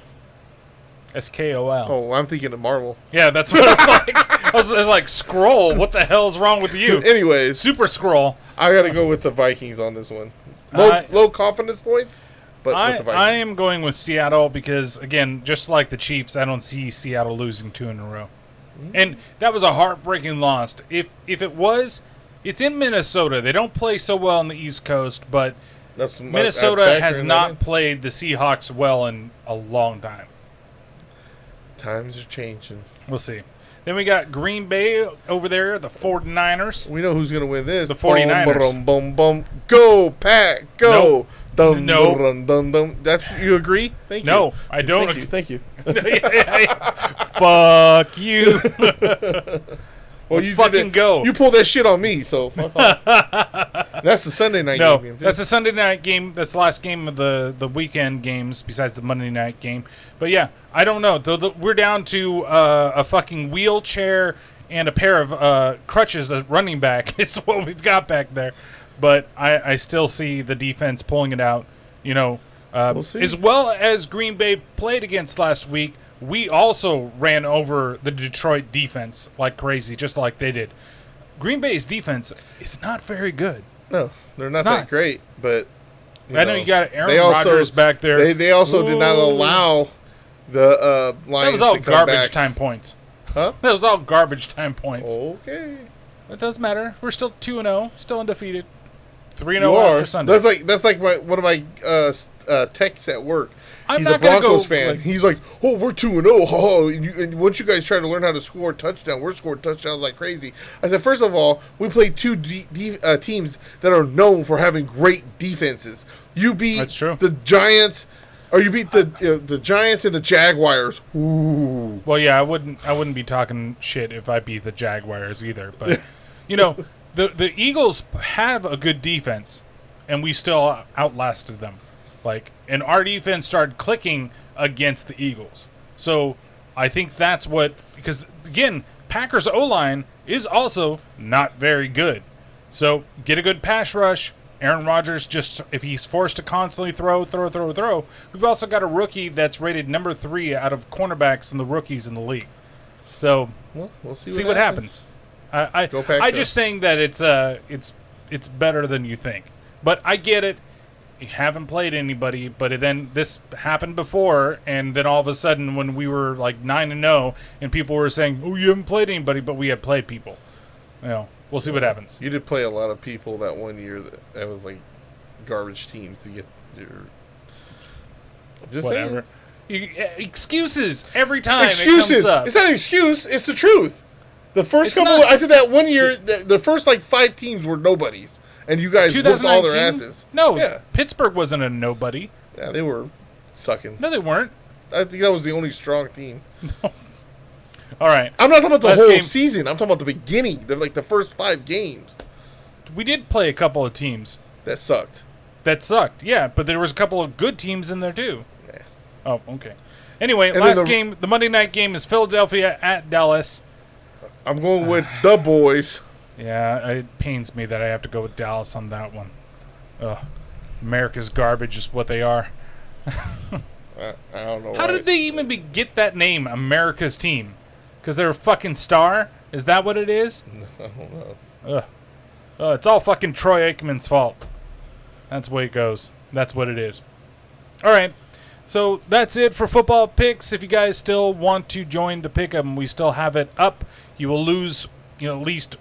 SKOL. Oh, I'm thinking of Marvel. Yeah, that's what I was like. I was like, Scroll. What the hell's wrong with you? Anyways, Super Scroll. I got to go with the Vikings on this one. Low confidence points. But with the Vikings. I am going with Seattle because, again, just like the Chiefs, I don't see Seattle losing 2 in a row. And that was a heartbreaking loss. If it was, it's in Minnesota. They don't play so well on the East Coast, but Minnesota has not played the Seahawks well in a long time. Times are changing. We'll see. Then we got Green Bay over there, the 49ers. We know who's going to win this. The 49ers. Boom, boom, boom. Go, Pack, go. Nope. Dun, No. dun, dun, dun. You agree? Thank you. No, I don't. Thank you. Fuck you. Well, Let's fucking go. You pulled that shit on me, so fuck off. That's the Sunday night game. That's the Sunday night game. That's the last game of the weekend games besides the Monday night game. But yeah, I don't know. We're down to a fucking wheelchair and a pair of crutches as running back is what we've got back there. But I still see the defense pulling it out. We'll see. As well as Green Bay played against last week, we also ran over the Detroit defense like crazy, just like they did. Green Bay's defense is not very good. No, they're not that great. But I know you got Aaron Rodgers back there. They also did not allow the Lions that was all to come garbage back. time points. Huh? That was all garbage time points. Okay. It doesn't matter. We're still 2-0, still undefeated. 3-0 You are. after Sunday. That's like one of my texts at work. I'm He's not a Broncos gonna go, fan. like- He's like, "Oh, we're 2-0. Oh, and once you guys try to learn how to score a touchdown, we're scoring touchdowns like crazy." I said, first of all, we played two teams that are known for having great defenses. You beat That's true. the Giants, or you beat the Giants and the Jaguars. Ooh. Well, yeah, I wouldn't be talking shit if I beat the Jaguars either. But the Eagles have a good defense, and we still outlasted them. And our defense started clicking against the Eagles. So I think that's because again, Packers O-line is also not very good. So get a good pass rush. Aaron Rodgers, just if he's forced to constantly throw. We've also got a rookie that's rated number 3 out of cornerbacks in the rookies in the league. So we'll see what happens. I just saying that it's better than you think. But I get it. You haven't played anybody, but then this happened before, and then all of a sudden when we were like 9-0 and people were saying, "Oh, you haven't played anybody," but we had played people. We'll see what happens. You did play a lot of people that one year that was like garbage teams to get your. I'm just Whatever. saying. Excuses every time Excuses. it comes up. It's not an excuse. It's the truth. The first It's couple, not. I said that one year, the first like 5 teams were nobodies, and you guys whooped all their asses. No, Yeah. Pittsburgh wasn't a nobody. Yeah, they were sucking. No, they weren't. I think that was the only strong team. All right. I'm not talking about the Last whole game. season. I'm talking about the beginning, the first 5 games. We did play a couple of teams That sucked. that sucked. Yeah, but there was a couple of good teams in there too. Yeah. Oh, okay. Anyway, And last then game, the Monday night game is Philadelphia at Dallas. I'm going with the boys. Yeah, it pains me that I have to go with Dallas on that one. Ugh. America's garbage is what they are. I don't know. How did they even get that name, America's team? Because they're a fucking star? Is that what it is? I don't know. Ugh. It's all fucking Troy Aikman's fault. That's the way it goes. That's what it is. All right. So that's it for football picks. If you guys still want to join the pick 'em, we still have it up. You will lose, at least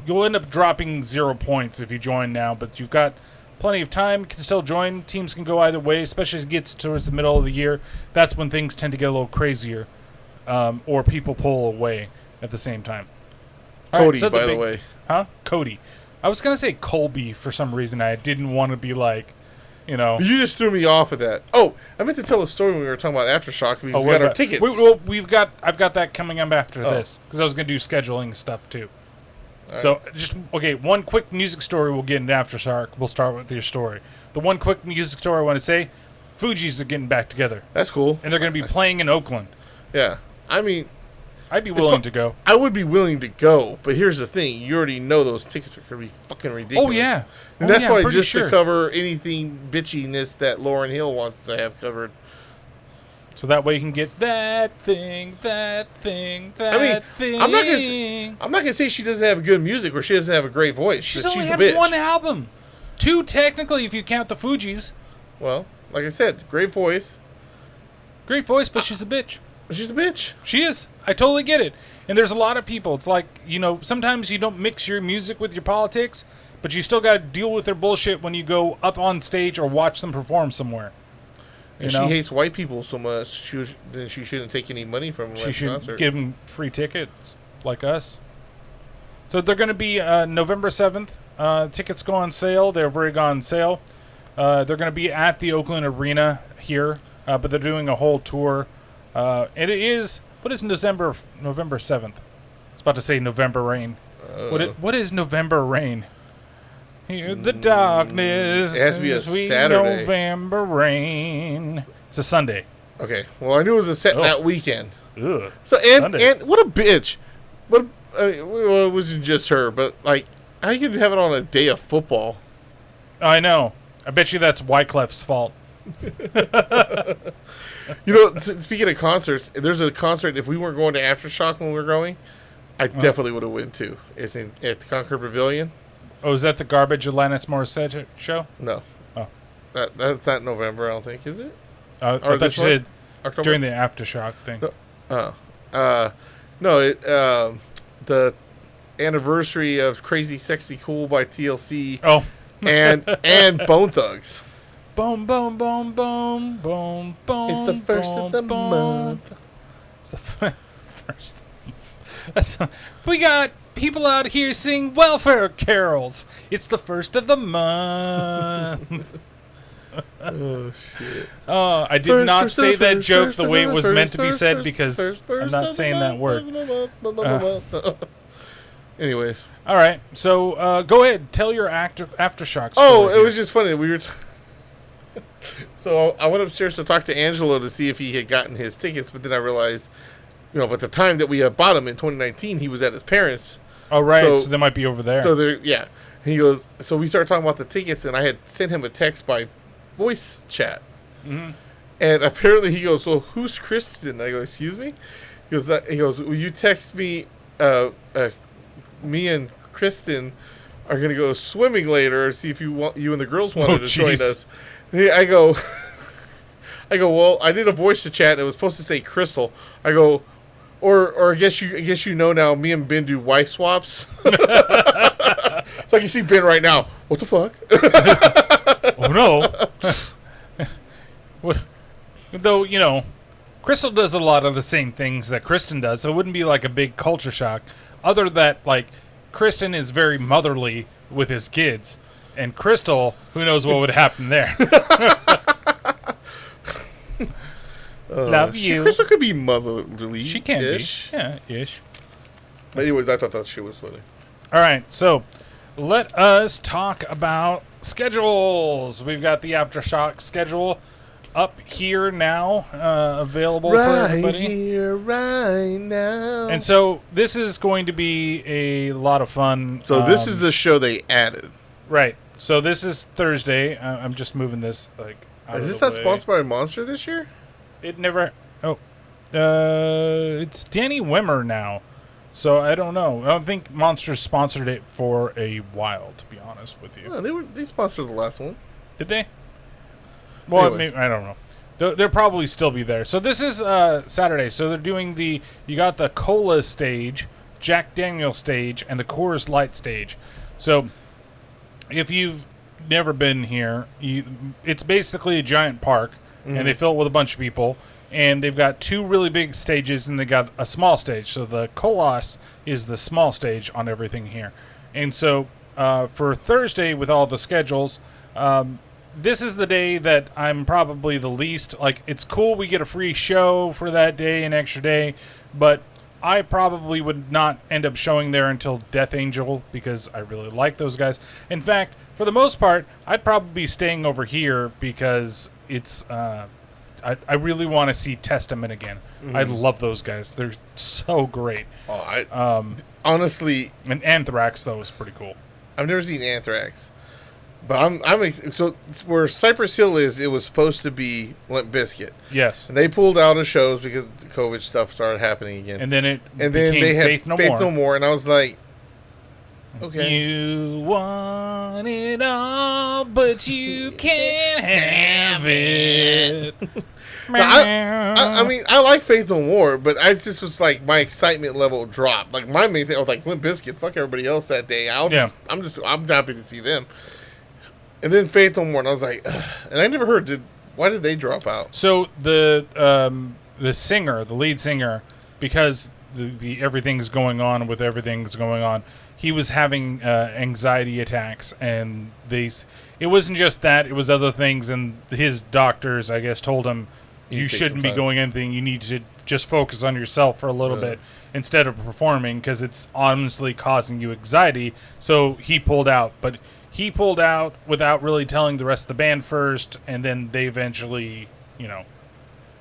you'll end up dropping 0 points if you join now, but you've got plenty of time. You can still join. Teams can go either way, especially as it gets towards the middle of the year. That's when things tend to get a little crazier, or people pull away at the same time. All Cody, right, so by the way. Huh? Cody. I was going to say Colby for some reason. I didn't want to be like, You just threw me off of that. Oh, I meant to tell a story when we were talking about Aftershock. We got our tickets. I've got that coming up after this because I was going to do scheduling stuff too. Right. So one quick music story. We'll get into Aftershock. We'll start with your story. The one quick music story I want to say: Fugees are getting back together. That's cool. And they're going to be playing in Oakland. Yeah, I mean, I'd be willing to go. I would be willing to go, but here's the thing: you already know those tickets are going to be fucking ridiculous. Oh yeah, and that's why just to cover anything bitchiness that Lauryn Hill wants to have covered. So that way you can get that thing. I'm not gonna say she doesn't have good music or she doesn't have a great voice. She's she's only a had bitch. one album, 2 technically if you count the Fugees. Well, Like I said, great voice. Great voice, but she's a bitch. She's a bitch. She is. I totally get it. And there's a lot of people. It's like, sometimes you don't mix your music with your politics, but you still got to deal with their bullshit when you go up on stage or watch them perform somewhere. And she hates white people so much, she shouldn't take any money from She should concert. give them free tickets, like us. So they're going to be November 7th. Tickets go on sale. They've already gone on sale. They're going to be at the Oakland Arena here, but they're doing a whole tour. And it is, what is November 7th? I was about to say November Rain. What is November Rain? Hear the darkness. It has to be a sweet Saturday. November rain. It's a Sunday. Okay. Well, I knew it was a set that weekend. Ugh. So Sunday. and what a bitch. Well, it wasn't just her, but like, how you can have it on a day of football? I know. I bet you that's Wyclef's fault. Speaking of concerts, there's a concert. If we weren't going to Aftershock when we were going, I definitely would have went to. It's at the Concord Pavilion. Oh, is that the Garbage Alanis Morissette show? No. Oh. That's not November, I don't think, is it? I Or thought you this said October? during the Aftershock thing. No. The anniversary of Crazy Sexy Cool by TLC. Oh. and Bone Thugs. Boom, boom, boom, boom, boom, boom. It's the first of the month. It's the first. We got people out here sing welfare carols. It's the first of the month. Oh, shit. I did not say that joke the way it was meant to be said because I'm not saying that word. Anyways. All right, so go ahead. Tell your aftershock story. Oh, it was just funny. We were... So I went upstairs to talk to Angelo to see if he had gotten his tickets, but then I realized, by the time that we had bought him in 2019, he was at his parents'. Oh, right. So they might be over there. So they're, yeah. And he goes, so we started talking about the tickets, and I had sent him a text by voice chat. Mm-hmm. And apparently he goes, well, who's Kristen? I go, excuse me? He goes, will you text me, me and Kristen are going to go swimming later, see if you and the girls wanted to join us. And I go, well, I did a voice to chat, and it was supposed to say Crystal. I go, or I guess you know now, me and Ben do wife swaps. So I can see Ben right now. What the fuck? Oh no. What? Though, Crystal does a lot of the same things that Kristen does, so it wouldn't be like a big culture shock. Other that, like, Kristen is very motherly with his kids, and Crystal, who knows what would happen there. Love you. Crystal could be motherly. She can ish. be. Yeah, ish. But anyways, I thought that shit was funny. All right, so let us talk about schedules. We've got the Aftershock schedule up here now, available for everybody. Right here, right now. And so this is going to be a lot of fun. So this is the show they added. Right. So this is Thursday. I'm just moving this out Is of this the not way. sponsored by Monster this year? It never. Oh, it's Danny Wimmer now. So I don't know. I don't think Monster sponsored it for a while, to be honest with you. No, they sponsored the last one. Did they? Well, Anyways. I don't know. They'll probably still be there. So this is Saturday. So they're doing you got the Cola stage, Jack Daniel stage, and the Coors Light stage. So if you've never been here, it's basically a giant park, and they fill it with a bunch of people. And they've got two really big stages, and they got a small stage. So the Colas is the small stage on everything here. And so for Thursday, with all the schedules, this is the day that I'm probably the least. Like, it's cool we get a free show for that day, an extra day, but I probably would not end up showing there until Death Angel because I really like those guys. In fact, for the most part, I'd probably be staying over here because it's... I really want to see Testament again. I love those guys. They're so great. Oh, honestly... And Anthrax, though, is pretty cool. I've never seen Anthrax. But so where Cypress Hill is, it was supposed to be Limp Bizkit. Yes. And they pulled out of shows because the COVID stuff started happening again. And then they had Faith No More. And I was like, Okay. You want it all, but you can't have it. I mean, I like Faith No More, but I just was like, my excitement level dropped. Like, my main thing, I was like, Limp Bizkit, fuck everybody else that day. I'm happy to see them. And then Faith No More, and I was like, ugh. And I never heard, why did they drop out? So the singer, the lead singer, because the everything's going on with everything's going on, he was having anxiety attacks, and it wasn't just that, it was other things, and his doctors, I guess, told him, you shouldn't be going anything, you need to just focus on yourself for a little bit instead of performing, because it's honestly causing you anxiety. So he pulled out, but he pulled out without really telling the rest of the band first, and then they eventually,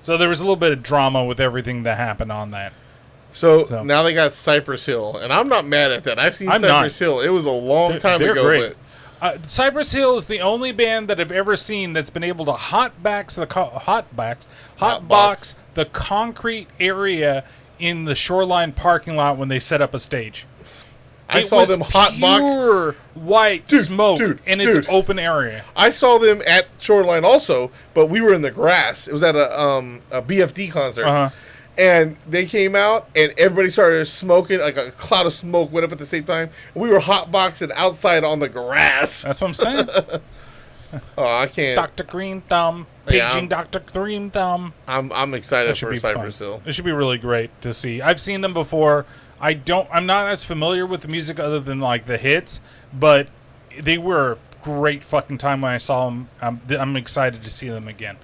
so there was a little bit of drama with everything that happened on that. So now they got Cypress Hill, and I'm not mad at that. I've seen Cypress Hill. It was a long time ago. Great. Cypress Hill is the only band that I've ever seen that's been able to hotbox the concrete area in the Shoreline parking lot when they set up a stage. I saw them hotbox pure white smoke in its open area. I saw them at Shoreline also, but we were in the grass. It was at a BFD concert. And they came out, and everybody started smoking. Like a cloud of smoke went up at the same time. We were hotboxing outside on the grass. That's what I'm saying. I can't. Dr. Green Thumb. Paging Dr. Green Thumb. I'm excited for Cypress Hill. It should be really great to see. I've seen them before. I'm not as familiar with the music other than like the hits, but they were a great fucking time when I saw them. I'm excited to see them again.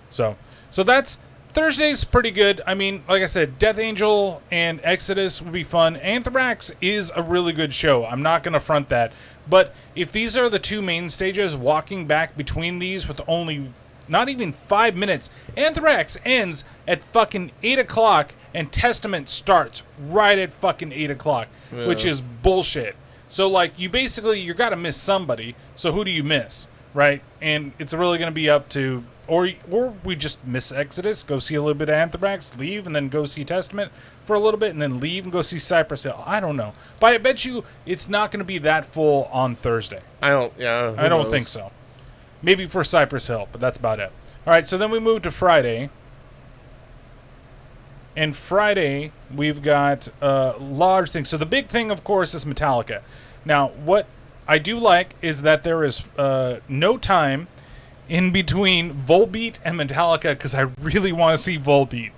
So that's... Thursday's pretty good. I mean, like I said, Death Angel and Exodus would be fun. Anthrax is a really good show. I'm not going to front that. But if these are the two main stages, walking back between these with only not even 5 minutes, Anthrax ends at fucking 8 o'clock and Testament starts right at fucking 8 o'clock, which is bullshit. So, like, you got to miss somebody. So who do you miss, right? And it's really going to be up to... Or we just miss Exodus, go see a little bit of Anthrax, leave, and then go see Testament for a little bit, and then leave and go see Cypress Hill. I don't know. But I bet you it's not going to be that full on Thursday. I don't think so. Maybe for Cypress Hill, but that's about it. All right, so then we move to Friday. And Friday, we've got large things. So the big thing, of course, is Metallica. Now, what I do like is that there is no time in between Volbeat and Metallica, because I really want to see Volbeat.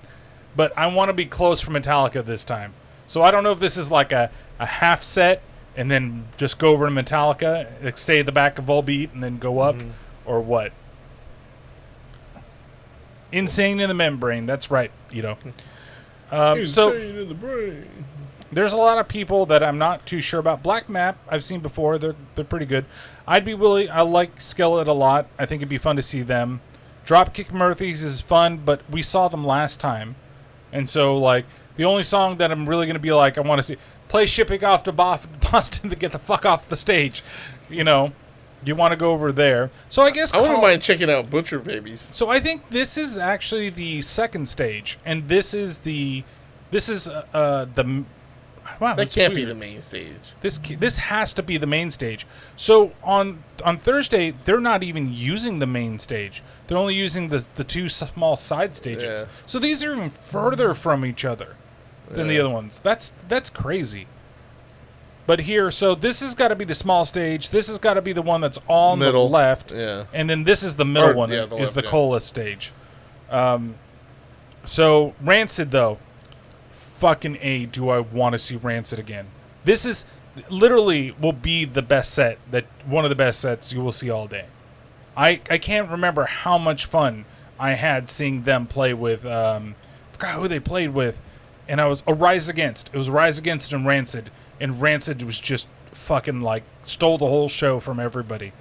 But I want to be close for Metallica this time. So I don't know if this is like a half set and then just go over to Metallica, like stay at the back of Volbeat and then go up, or what. Insane in the membrane, that's right, Insane in the brain. There's a lot of people that I'm not too sure about. Black Map, I've seen before. They're pretty good. I like Skillet a lot. I think it'd be fun to see them. Dropkick Murphys is fun, but we saw them last time. And so, like, the only song that I'm really going to be like, I want to see, play Shipping Off to Boston to get the fuck off the stage. You want to go over there. So I guess... I wouldn't mind checking out Butcher Babies. So I think this is actually the second stage. And this is the... Wow, that can't be the main stage. This has to be the main stage. So on Thursday, they're not even using the main stage. They're only using the two small side stages. Yeah. So these are even further from each other than the other ones. That's crazy. But here, so this has got to be the small stage. This has got to be the one that's on the left. Yeah. And then this is the middle one. Yeah, is the Cola stage. So Rancid, though. Fucking A, do I want to see Rancid again. This is literally will be the best set, one of the best sets you will see all day. I can't remember how much fun I had seeing them play with I forgot who they played with, and I was Rise Against. It was Rise Against and Rancid was just fucking like stole the whole show from everybody.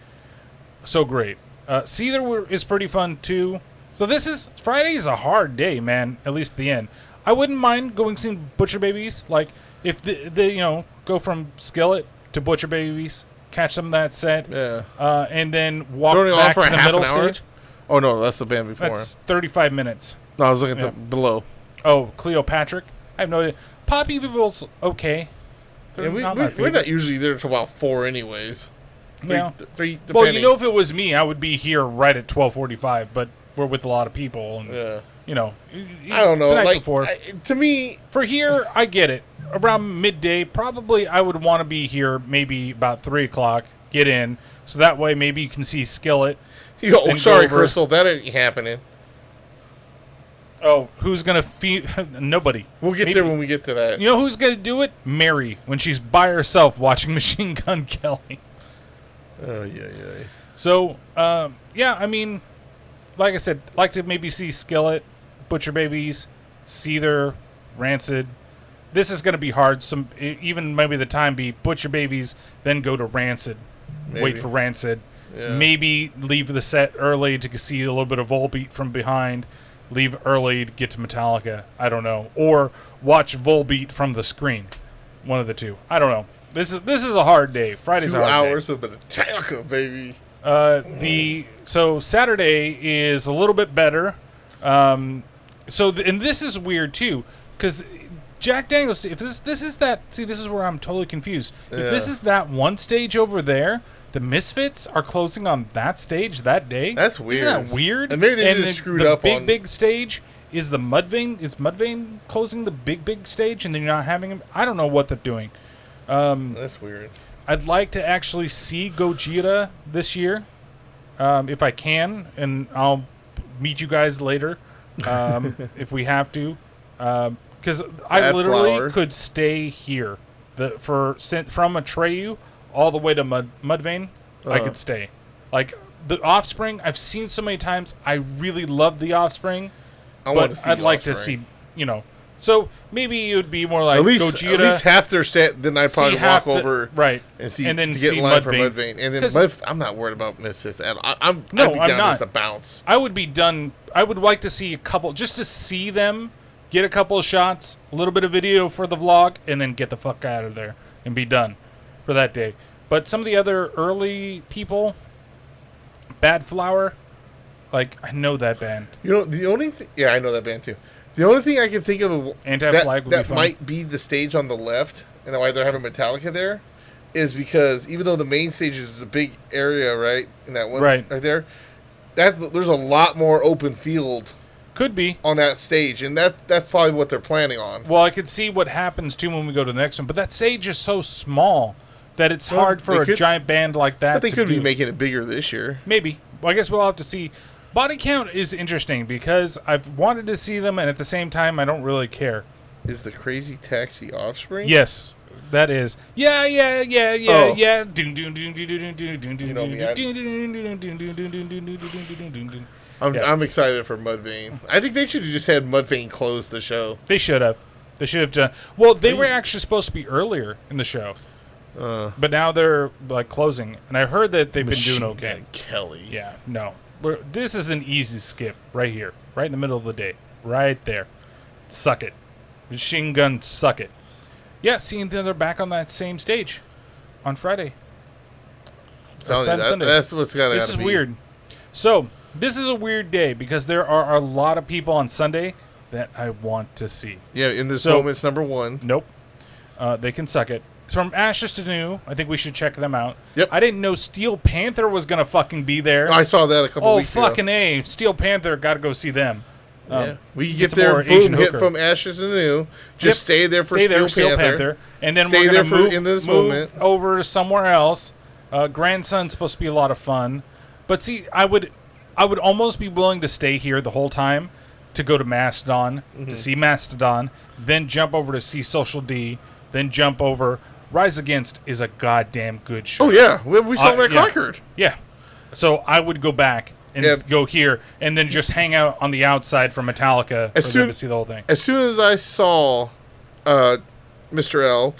So great. Seether is pretty fun too. So Friday is a hard day, man, at least at the end. I wouldn't mind going seeing Butcher Babies. Like, if they go from Skillet to Butcher Babies, catch them that set, and then walk back to the middle stage. Oh, no, that's the band before. That's 35 minutes. No, I was looking at below. Oh, Cleopatra? I have no idea. Poppy People's okay. They're And not my we're favorite. not usually there until about 4 anyways. Yeah. Three, Well, depending. if it was me, I would be here right at 12:45. But we're with a lot of people, and I don't know. The night Like before. to me, For here, I get it. Around midday, probably I would want to be here maybe about 3 o'clock. Get in, so that way maybe you can see Skillet. oh, sorry, over. Crystal, that ain't happening. Oh, who's gonna feed? Nobody. We'll get there when we get to that. You know who's gonna do it? Mary, when she's by herself watching Machine Gun Kelly. Oh yeah. So, yeah, I mean, like I said, like to maybe see Skillet, Butcher Babies, Seether, Rancid. This is going to be hard. Even maybe the time be Butcher Babies, then go to Rancid. Maybe. Wait for Rancid. Yeah. Maybe leave the set early to see a little bit of Volbeat from behind. Leave early to get to Metallica. I don't know. Or watch Volbeat from the screen. One of the two. I don't know. This is a hard day. Friday's 2 a hard day. hours of Metallica, baby. So Saturday is a little bit better. And this is weird too, because Jack Daniels. If this is that, see, this is where I'm totally confused. If this is that one stage over there, the Misfits are closing on that stage that day. That's weird. Isn't that weird? And maybe they just screwed up the on big stage. Is the Mudvayne? Is Mudvayne closing the big stage, and then you're not having him? I don't know what they're doing. That's weird. I'd like to actually see Gojira this year, if I can, and I'll meet you guys later if we have to, because I literally could stay here from Atreyu all the way to Mudvayne. I could stay. Like the Offspring, I've seen so many times. I really love the Offspring, I'd like to see, So maybe it would be more like Gojira. At least half their set. Then I'd probably walk over and see, and then to get see in line Mudvayne. for Mudvayne. And then I'm not worried about Misfits at all. I'd be I'm down not. just to bounce. I would be done. I would like to see a couple, just to see them, get a couple of shots, a little bit of video for the vlog, and then get the fuck out of there and be done for that day. But some of the other early people, Bad Flower, like, I know that band. The only thing... Yeah, I know that band, too. The only thing I can think of Anti-Flag would be that fun. might be the stage on the left, and why they're having Metallica there, is because even though the main stage is a big area, right, in that one right there, there's a lot more open field. Could be on that stage, and that's probably what they're planning on. Well, I could see what happens too when we go to the next one, but that stage is so small that it's hard for a giant band like that. But they could be making it bigger this year. Maybe. Well, I guess we'll have to see. Body Count is interesting because I've wanted to see them, and at the same time, I don't really care. Is the Crazy Taxi Offspring? Yes, that is. Yeah. I'm excited for Mudvayne. I think they should have just had Mudvayne close the show. They should have. They should have done. Well, they were actually supposed to be earlier in the show, but now they're like closing, and I've heard that they've been doing okay. Kelly. Yeah. No. This is an easy skip right here, right in the middle of the day, right there. Suck it, Machine Gun, suck it. Yeah, seeing that they're back on that same stage on Friday. Sunday. That's what's got to be. This is weird. So this is a weird day because there are a lot of people on Sunday that I want to see. Yeah, in this moment's number one. Nope. They can suck it. From Ashes to New, I think we should check them out. Yep. I didn't know Steel Panther was going to fucking be there. I saw that a couple weeks ago. Oh, fucking A. Steel Panther, got to go see them. Yeah. We get there, boom, hit from Ashes to New. Just stay there for Steel Panther. And then stay we're going to move over to somewhere else. Grandson's supposed to be a lot of fun. But see, I would almost be willing to stay here the whole time to go to Mastodon, to see Mastodon, then jump over to see Social D, then jump over. Rise Against is a goddamn good show. Oh, yeah. We saw that Concord. Yeah. So I would go back and go here and then just hang out on the outside for Metallica to see the whole thing. As soon as I saw Mr. L,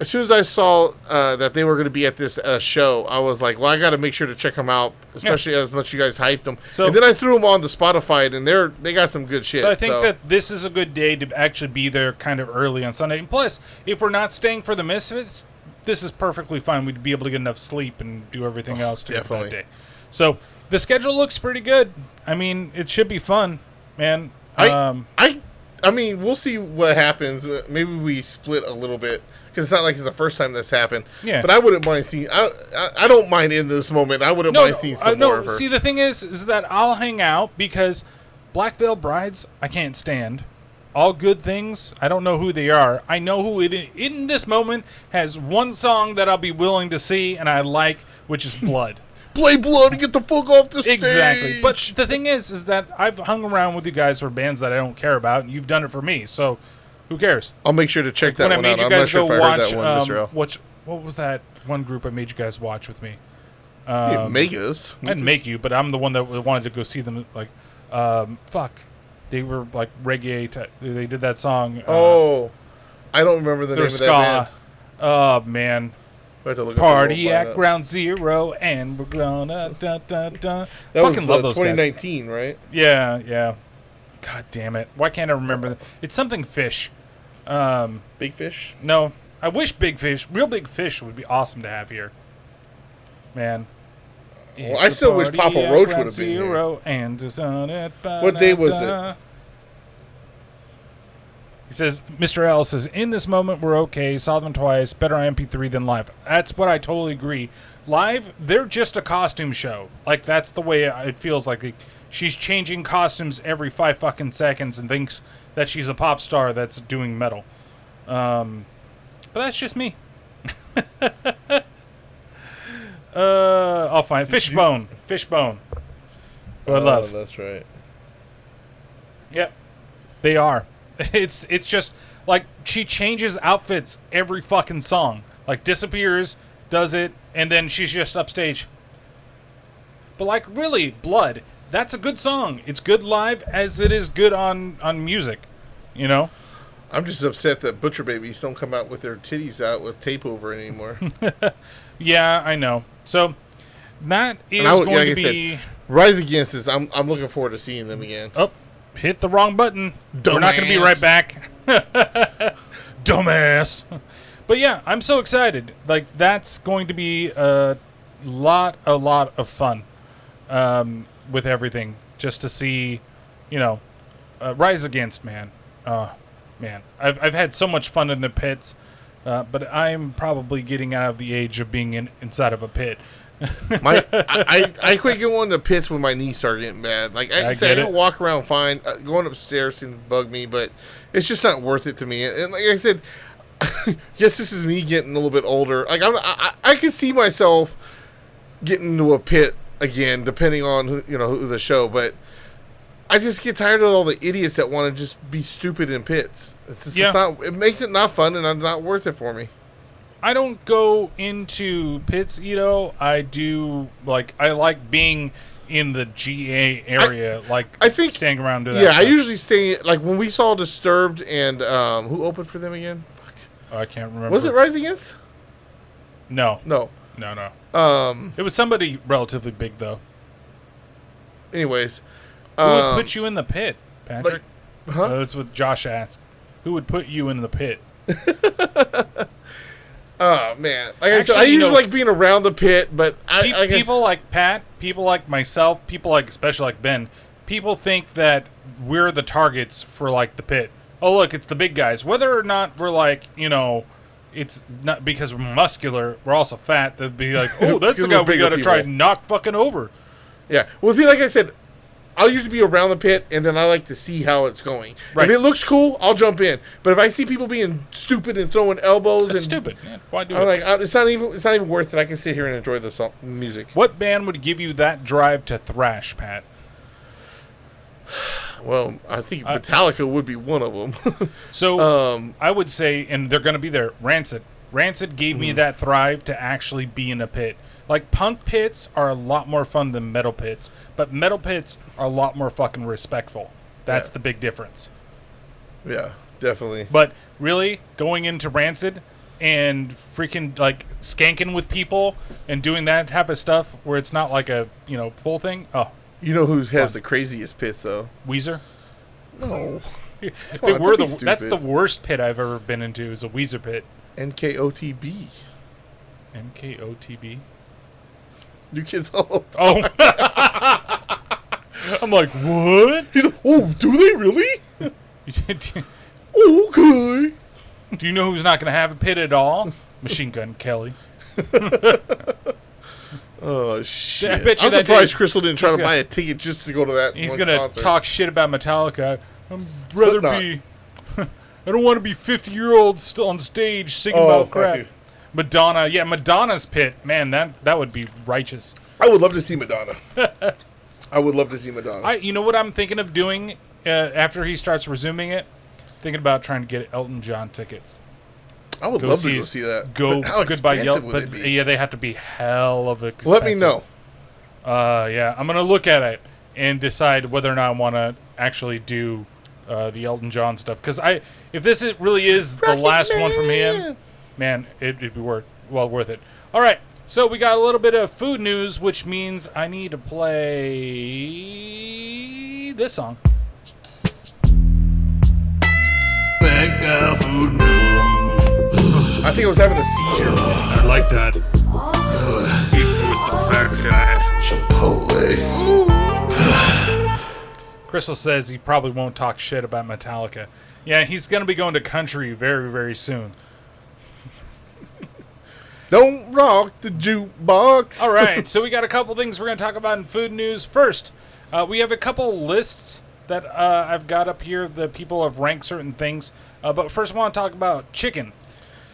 as soon as I saw that they were going to be at this show, I was like, well, I got to make sure to check them out, especially as much you guys hyped them. So, and then I threw them on the Spotify, and they got some good shit. So I think that this is a good day to actually be there kind of early on Sunday. And plus, if we're not staying for the Misfits, this is perfectly fine. We'd be able to get enough sleep and do everything else to that day. So the schedule looks pretty good. I mean, it should be fun, man. I I mean, we'll see what happens. Maybe we split a little bit because it's not like it's the first time this happened. Yeah. But I wouldn't mind seeing. I don't mind in this moment. I wouldn't mind seeing some more of her. See, the thing is that I'll hang out because Black Veil Brides I can't stand. All Good Things, I don't know who they are. I know who it in this moment has one song that I'll be willing to see and I like, which is Blood. Play Blood and get the fuck off the stage. Exactly. But the thing is that I've hung around with you guys for bands that I don't care about, and you've done it for me. So, who cares? I'll make sure to check that when one I made out. you I'm guys not sure go if I heard watch, that one, Mr. L. what was that one group I made you guys watch with me? You didn't make us. I didn't make you, but I'm the one that wanted to go see them. Like, fuck, they were like reggae. They did that song. I don't remember the name of ska. that band. Oh man. I have to look Party at Ground Zero, and we're gonna da da da. That Fucking was love those 2019, guys. right? Yeah. God damn it! Why can't I remember? It's something fish. Big Fish? No, I wish Big Fish, real Big Fish, would be awesome to have here. Man. Well, I still wish Papa Roach would have been here. And what day was it? He says, Mr. L says, in this moment, we're okay. Saw them twice. Better on MP3 than live. That's what I totally agree. Live, they're just a costume show. Like, that's the way it feels like. She's changing costumes every 5 fucking seconds and thinks that she's a pop star that's doing metal. But that's just me. I'll find Fishbone. Who I love. That's right. Yep. They are. It's just like she changes outfits every fucking song. Like disappears, does it, and then she's just upstage. But like really, Blood, that's a good song. It's good live as it is good on music. You know? I'm just upset that Butcher Babies don't come out with their titties out with tape over it anymore. Yeah, I know. So that is going to be Rise Against is I'm looking forward to seeing them again. Oh. Hit the wrong button. Dumbass. We're not going to be right back. Dumbass. But yeah, I'm so excited. Like, that's going to be a lot of fun with everything. Just to see, Rise Against, man. Man. I've had so much fun in the pits, but I'm probably getting out of the age of being inside of a pit. I quit going to pits when my knees start getting bad. Like I can walk around fine. Going upstairs seems to bug me, but it's just not worth it to me. And like I said, yes, this is me getting a little bit older. Like I can see myself getting into a pit again, depending on who the show. But I just get tired of all the idiots that want to just be stupid in pits. It's just it makes it not fun, and it's not worth it for me. I don't go into pits, I do, I like being in the GA area, I think staying around to that stuff. I usually stay, like, when we saw Disturbed and, who opened for them again? Fuck. I can't remember. Was it Rise Against? No. No. It was somebody relatively big, though. Anyways. Who would put you in the pit, Patrick? That's what Josh asked. Who would put you in the pit? Oh, man. Like I said, I usually like being around the pit, but people like Pat, people like myself, people especially like Ben, people think that we're the targets for, the pit. Oh, look, it's the big guys. Whether or not we're it's not because we're muscular, we're also fat. They'd be like, oh, that's the guy we got to try and knock fucking over. Yeah. Well, see, like I said, I'll usually be around the pit, and then I like to see how it's going. Right. If it looks cool, I'll jump in. But if I see people being stupid and throwing elbows, that's stupid. Man. Why do it? I'm like, it's not even worth it. I can sit here and enjoy the music. What band would give you that drive to thrash, Pat? Well, I think Metallica would be one of them. So I would say, and they're going to be there. Rancid. Rancid gave me that thrive to actually be in a pit. Like, punk pits are a lot more fun than metal pits, but metal pits are a lot more fucking respectful. That's the big difference. Yeah, definitely. But really, going into Rancid and freaking, skanking with people and doing that type of stuff where it's not like a, full thing, You know who has the craziest pits, though? Weezer? No. That's the worst pit I've ever been into, is a Weezer pit. NKOTB. NKOTB? New Kids All. Oh. I'm like, what? Oh, do they really? Okay. Do you know who's not going to have a pit at all? Machine Gun Kelly. Oh, shit. I bet you I'm that surprised day- Crystal didn't try to he's buy a ticket just to go to that He's one going to concert. talk shit about Metallica. I'd rather Slipknot. be... I don't want to be 50-year-olds still on stage singing about crap. I see. Madonna. Yeah, Madonna's pit. Man, that would be righteous. I would love to see Madonna. I would love to see Madonna. You know what I'm thinking of doing after he starts resuming it? Thinking about trying to get Elton John tickets. I would love to go see that. Go But how Goodbye expensive Yelp. would But they be? yeah, they have to be hell of expensive. Let me know. Yeah, I'm gonna look at it and decide whether or not I want to actually do the Elton John stuff. Because if this really is the last one from him, man, it'd be worth it. All right, so we got a little bit of food news, which means I need to play this song. I think I was having a seizure. I like that. Even with the fat guy. Crystal says he probably won't talk shit about Metallica. Yeah, he's going to be going to country very, very soon. Don't rock the jukebox. All right, so we got a couple things we're going to talk about in food news. First, we have a couple lists that I've got up here. The people have ranked certain things. But first, I want to talk about chicken.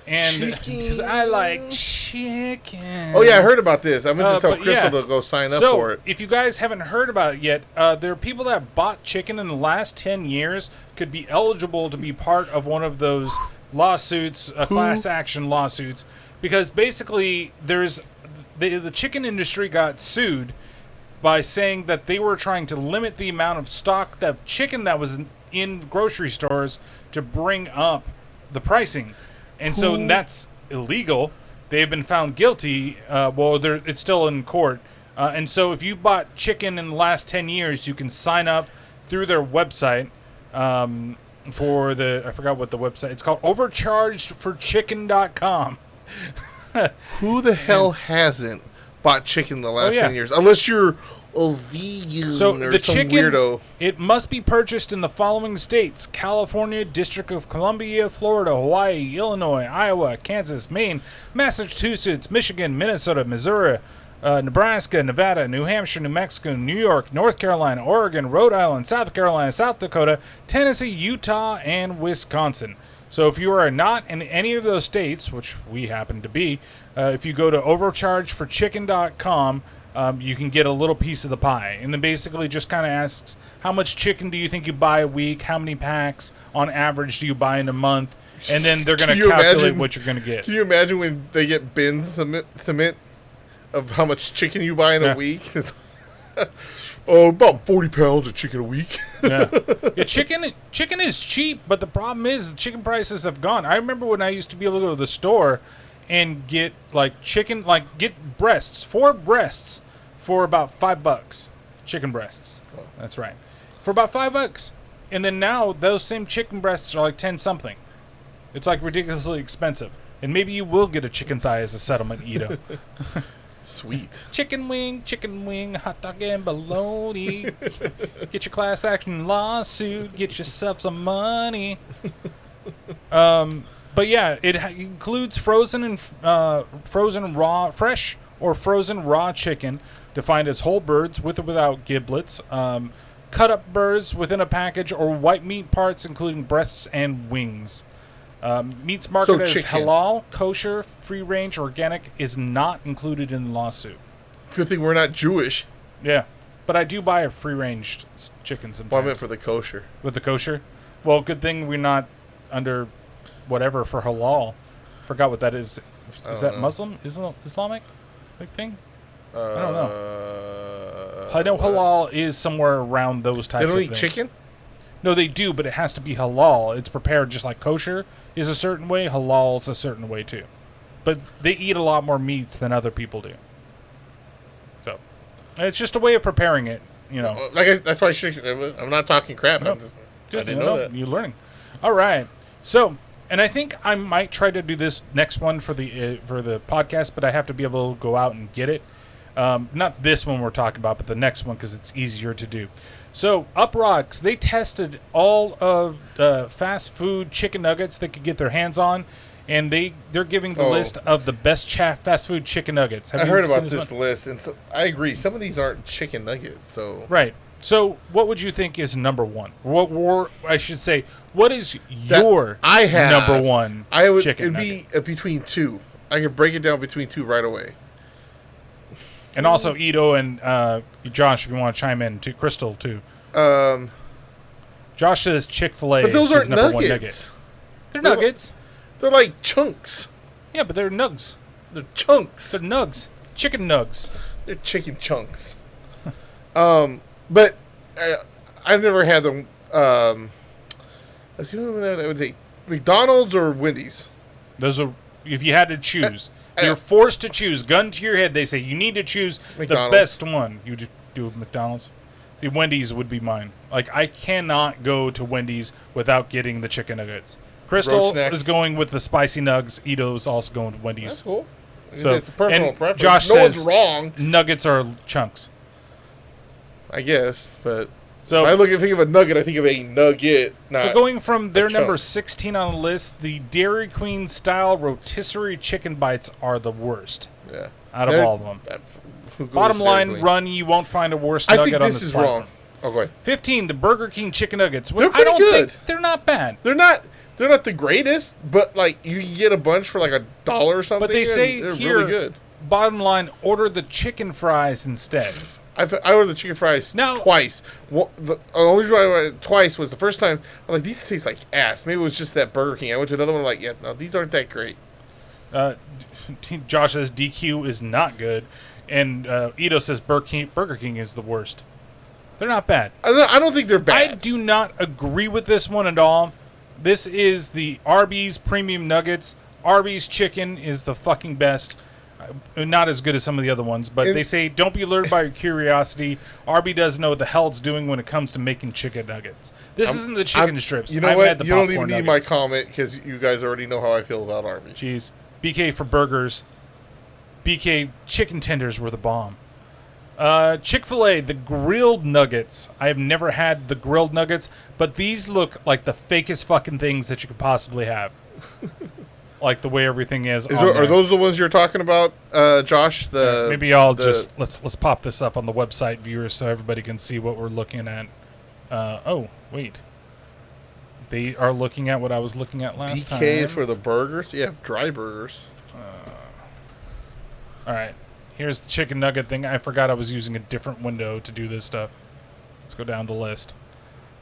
And because I like chicken. Oh, yeah, I heard about this. I meant to tell but Crystal yeah. to go sign up So, for it. if you guys haven't heard about it yet, there are people that have bought chicken in the last 10 years could be eligible to be part of one of those lawsuits, class action lawsuits, because basically there's the chicken industry got sued by saying that they were trying to limit the amount of stock of chicken that was in grocery stores to bring up the pricing. And so that's illegal. They've been found guilty. It's still in court. And so if you bought chicken in the last 10 years, you can sign up through their website for I forgot what the website, it's called overchargedforchicken.com. Who the hell hasn't bought chicken the last 10 years? Unless you're a vegan So or the some chicken, weirdo. it must be purchased in the following states: California, District of Columbia, Florida, Hawaii, Illinois, Iowa, Kansas, Maine, Massachusetts, Michigan, Minnesota, Missouri, Nebraska, Nevada, New Hampshire, New Mexico, New York, North Carolina, Oregon, Rhode Island, South Carolina, South Dakota, Tennessee, Utah, and Wisconsin. So if you are not in any of those states, which we happen to be, if you go to overchargeforchicken.com, you can get a little piece of the pie. And then basically just kind of asks, how much chicken do you think you buy a week? How many packs on average do you buy in a month? And then they're going to calculate what you're going to get. Can you imagine when they get bins submit of how much chicken you buy in a week? About 40 pounds of chicken a week. Yeah, chicken is cheap, but the problem is chicken prices have gone. I remember when I used to be able to go to the store and get get breasts, 4 breasts for about $5. Chicken breasts. That's right. For about $5. And then now those same chicken breasts are like 10 something. It's like ridiculously expensive. And maybe you will get a chicken thigh as a settlement, Ito. Sweet. Chicken wing, hot dog and bologna. Get your class action lawsuit. Get yourself some money. But yeah, it includes frozen and frozen raw, fresh or frozen raw chicken, defined as whole birds with or without giblets, cut up birds within a package, or white meat parts, including breasts and wings. Meats marketed as halal, kosher, free range, organic is not included in the lawsuit. Good thing we're not Jewish. Yeah, but I do buy a free range chicken sometimes. Well, I meant for the kosher. With the kosher? Well, good thing we're not under whatever for halal. Forgot what that is. Is that Muslim? Islamic thing? I don't know. I know halal is somewhere around those types of things. They don't eat chicken? No, they do, but it has to be halal. It's prepared just like kosher is a certain way. Halal is a certain way too. But they eat a lot more meats than other people do. So it's just a way of preparing it, you know. That's why I'm not talking crap. Nope. I didn't know that. You're learning. All right. So, and I think I might try to do this next one for the podcast, but I have to be able to go out and get it. Not this one we're talking about, but the next one because it's easier to do. So, Up Rocks, they tested all of fast food chicken nuggets they could get their hands on, and they're giving the list of the best fast food chicken nuggets. I heard about this list, and so I agree. Some of these aren't chicken nuggets, so right. So, what would you think is number one? Or I should say, what is your number one chicken nugget? It'd be between two. I could break it down between two right away. And also Ito and Josh, if you want to chime in, too. Crystal, too. Josh says Chick-fil-A but those is aren't number nuggets. one nugget. They're nuggets. They're like chunks. Yeah, but they're nugs. They're chunks. They're nugs. Chicken nugs. They're chicken chunks. But I've never had them. Let's see what that would say. McDonald's or Wendy's? Those are, if you had to choose. You're forced to choose. Gun to your head. They say you need to choose McDonald's. the best one. You do McDonald's. See, Wendy's would be mine. Like, I cannot go to Wendy's without getting the chicken nuggets. Crystal is going with the spicy nugs. Ito's also going with Wendy's. That's cool. So, it's a personal preference. Josh no says one's wrong. Nuggets are chunks. I guess, but so if I think of a nugget, I think of a nugget. Not so going from their chunk. number 16 on the list, the Dairy Queen style rotisserie chicken bites are the worst. Yeah. Out of all of them. Bottom line, run, you won't find a worse nugget on this is platform. wrong. Oh, go ahead. 15, the Burger King chicken nuggets. They're pretty good. They're not bad. They're not the greatest, but like you can get a bunch for like $1 or something. But they say they're here, really good. Bottom line, order the chicken fries instead. I ordered the chicken fries twice. The only reason I ordered it twice was the first time I was like, these taste like ass. Maybe it was just that Burger King. I went to another one like, yeah, no, these aren't that great. Josh says DQ is not good, and Ito says Burger King is the worst. They're not bad. I don't think they're bad. I do not agree with this one at all. This is the Arby's premium nuggets. Arby's chicken is the fucking best. Not as good as some of the other ones, but they say don't be lured by your curiosity. Arby doesn't know what the hell it's doing when it comes to making chicken nuggets. This isn't the chicken strips. You know what? You don't even need my comment because you guys already know how I feel about Arby's. Jeez. BK for burgers. BK chicken tenders were the bomb. Chick-fil-A, the grilled nuggets. I have never had the grilled nuggets, but these look like the fakest fucking things that you could possibly have. Like the way everything is. Are those the ones you're talking about, Josh? Maybe I'll just let's pop this up on the website, viewers, so everybody can see what we're looking at. Oh wait, they are looking at what I was looking at last time. BK is for the burgers. Yeah, dry burgers. All right, here's the chicken nugget thing. I forgot I was using a different window to do this stuff. Let's go down the list.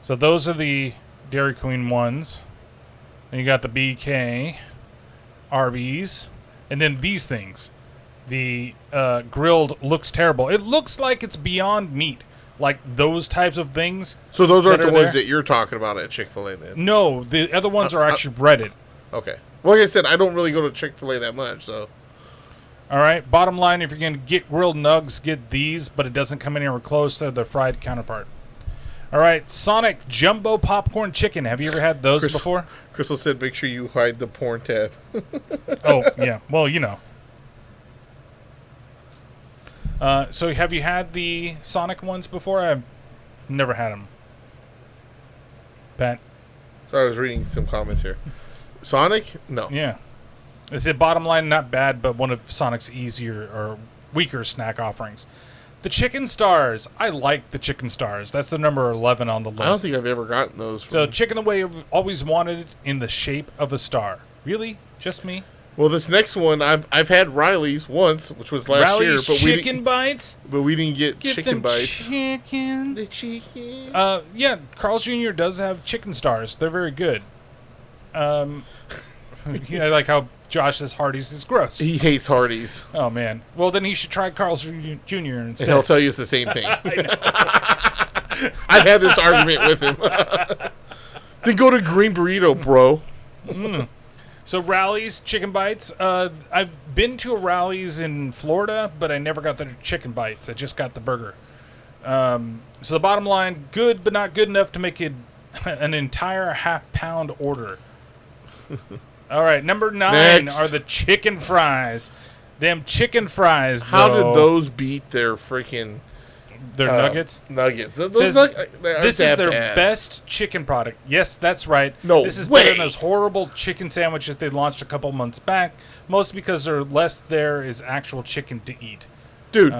So those are the Dairy Queen ones. Then you got the BK. Arby's, and then these things. The grilled looks terrible. It looks like it's Beyond Meat, like those types of things. So those aren't the ones that you're talking about at Chick-fil-A then? No, the other ones are actually breaded. Okay. Well, like I said, I don't really go to Chick-fil-A that much, so. All right, bottom line, if you're going to get grilled nugs, get these, but it doesn't come anywhere close to the fried counterpart. All right, Sonic Jumbo Popcorn Chicken. Have you ever had those before? Crystal said make sure you hide the porn tab. Oh, yeah. Well, you know. So have you had the Sonic ones before? I've never had them. Pat? Sorry, I was reading some comments here. Sonic? No. Yeah. They said bottom line, not bad, but one of Sonic's easier or weaker snack offerings. The Chicken Stars. I like the Chicken Stars. That's the number 11 on the list. I don't think I've ever gotten those. So chicken the way I've always wanted it, in the shape of a star. Really? Just me? Well, this next one, I've had Riley's once, which was last year. But chicken bites? But we didn't get chicken bites. Chicken. The chicken. Yeah, Carl's Jr. does have Chicken Stars. They're very good. I like how Josh says Hardee's is gross. He hates Hardee's. Oh, man. Well, then he should try Carl's Jr. instead. And he'll tell you it's the same thing. I've had this argument with him. Then go to Green Burrito, bro. So Rally's Chicken Bites. I've been to a Rally's in Florida, but I never got the chicken bites. I just got the burger. So the bottom line, good, but not good enough to make it an entire half-pound order. All right, number 9 are the chicken fries. Them chicken fries, How though, did those beat their freaking their nuggets? Nuggets. Those Says, they aren't this is that their bad. best chicken product. Yes, that's right. No This is way. better than those horrible chicken sandwiches they launched a couple months back, mostly because there is actual chicken to eat. Dude.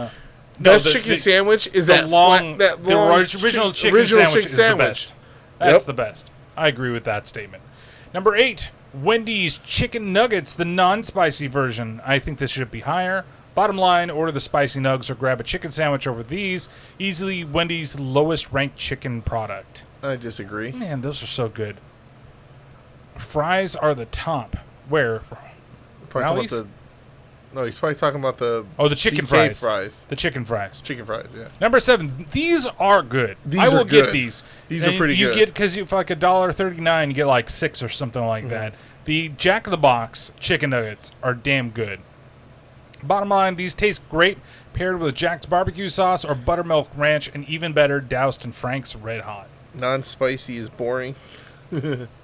Best the- chicken the- sandwich is The that long, that the long original chicken sandwich is the best. That's Yep. the best. I agree with that statement. Number 8, Wendy's Chicken Nuggets, the non-spicy version. I think this should be higher. Bottom line, order the spicy nugs or grab a chicken sandwich over these. Easily Wendy's lowest ranked chicken product. I disagree. Man, those are so good. Fries are the top. Where? Probably talking Rallies? about no, he's probably talking about the The chicken BK fries. The chicken fries. Chicken fries, yeah. Number 7. These are good. These I will are get good. these. These are pretty you good. get because for like $1.39, you get like 6 or something like that. The Jack in the Box chicken nuggets are damn good. Bottom line, these taste great paired with Jack's barbecue sauce or buttermilk ranch, and even better doused in Frank's Red Hot. Non-spicy is boring.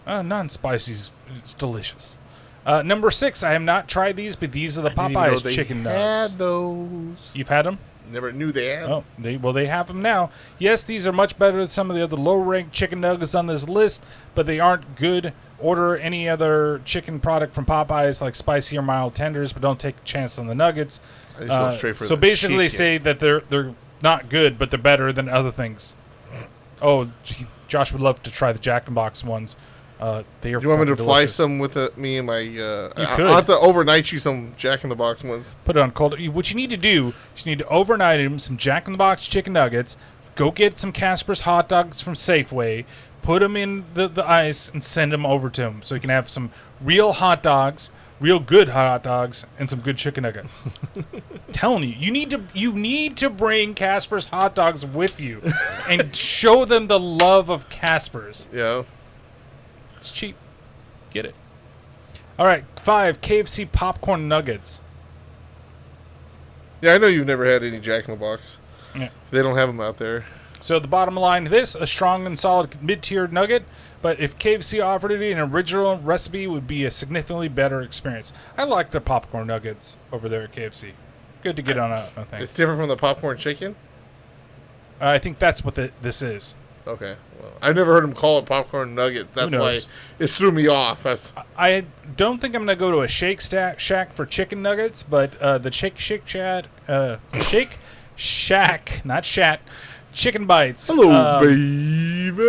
Non-spicy is delicious. Number 6, I have not tried these, but these are the Didn't even know Popeyes they chicken had nuggets. those. You've had them? Never knew they had. Oh, they have them now. Yes, these are much better than some of the other low-ranked chicken nuggets on this list, but they aren't good. Order any other chicken product from Popeyes, like spicy or mild tenders, but don't take a chance on the nuggets. I just go straight for So the basically, they chicken. say that they're not good, but they're better than other things. Oh, Josh would love to try the Jack in the Box ones. They are. Do you want me to fucking fly delicious. some with me and my? could. I'll have to overnight you some Jack in the Box ones. Put it on cold. What you need to do is you need to overnight him some Jack in the Box chicken nuggets. Go get some Casper's hot dogs from Safeway. Put them in the ice and send them over to him so you can have some real hot dogs, real good hot dogs, and some good chicken nuggets. Telling you, you need to bring Casper's hot dogs with you and show them the love of Casper's. Yeah. It's cheap. Get it. All right, 5, KFC popcorn nuggets. Yeah, I know you've never had any Jack in the Box. Yeah. They don't have them out there. So the bottom line to this, a strong and solid mid-tier nugget, but if KFC offered it in an original recipe, it would be a significantly better experience. I like the popcorn nuggets over there at KFC. Good to get on a thing. It's different from the popcorn chicken? I think that's what this is. Okay. Well, I've never heard them call it popcorn nuggets. That's why it threw me off. I don't think I'm going to go to a Shake Shack for chicken nuggets, but the Shake Shack, not Shat, chicken bites. Hello, baby.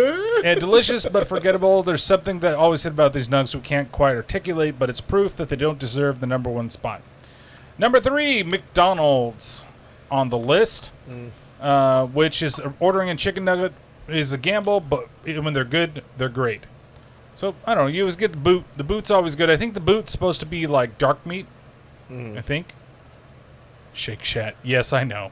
Yeah, delicious but forgettable. There's something that I always said about these nugs we can't quite articulate, but it's proof that they don't deserve the number 1 spot. Number 3, McDonald's on the list, which is ordering a chicken nugget is a gamble, but when they're good, they're great. So, I don't know. You always get the boot. The boot's always good. I think the boot's supposed to be like dark meat, I think. Shake Shack. Yes, I know.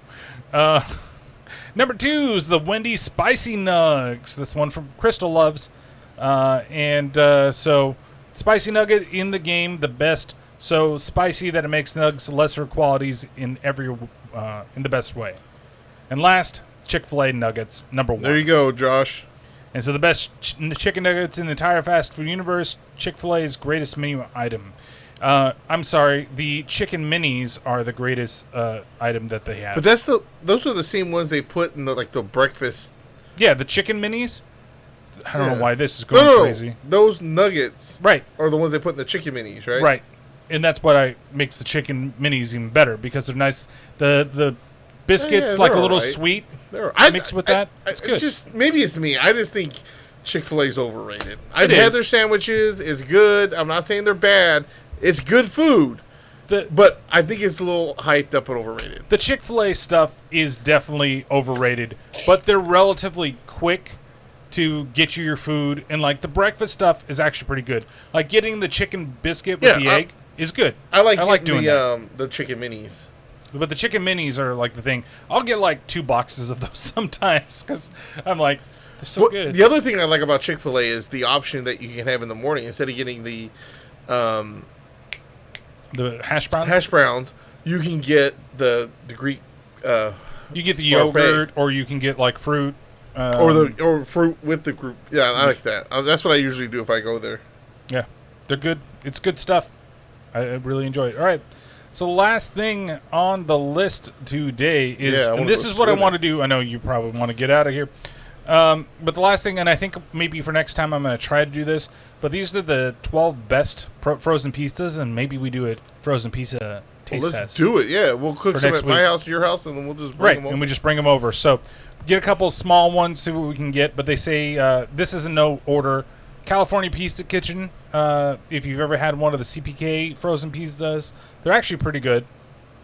Number 2 is the Wendy's Spicy Nugs. That's one from Crystal loves. So, Spicy Nugget in the game, the best. So spicy that it makes nugs lesser qualities in the best way. And last, Chick-fil-A nuggets, number 1. There you go, Josh. And so the best chicken nuggets in the entire fast food universe, Chick-fil-A's greatest menu item. I'm sorry, the chicken minis are the greatest item that they have. But those are the same ones they put in the breakfast. Yeah, the chicken minis. I don't know why this is going crazy. Those nuggets, right, are the ones they put in the chicken minis, right? Right, and that's what makes the chicken minis even better because they're nice. The biscuits like a little sweet mixed with that. It's good. Maybe it's me. I just think Chick-fil-A's overrated. I've had their sandwiches. It's good. I'm not saying they're bad. It's good food. But I think it's a little hyped up and overrated. The Chick-fil-A stuff is definitely overrated, but they're relatively quick to get you your food, and the breakfast stuff is actually pretty good. Like getting the chicken biscuit with the egg is good. I like doing the chicken minis. But the chicken minis are the thing. I'll get 2 boxes of those sometimes because I'm they're so good. The other thing I like about Chick-fil-A is the option that you can have in the morning instead of getting the hash browns. Hash browns, you can get the Greek. You get the yogurt, or you can get fruit. Or fruit with the group. Yeah, I like that. That's what I usually do if I go there. Yeah, they're good. It's good stuff. I really enjoy it. All right, So the last thing on the list today is, Yeah, and this is what I want to do. I know you probably want to get out of here. But the last thing, and I think maybe for next time I'm going to try to do this, but these are the 12 best frozen pizzas, and maybe we do a frozen pizza taste Let's test. do it. Yeah, we'll cook For some next at my week. house, your house, and then we'll just bring them over. And we just bring them over. So get a couple small ones, see what we can get. But they say this is in no order. California Pizza Kitchen. If you've ever had one of the CPK frozen pizzas, they're actually pretty good.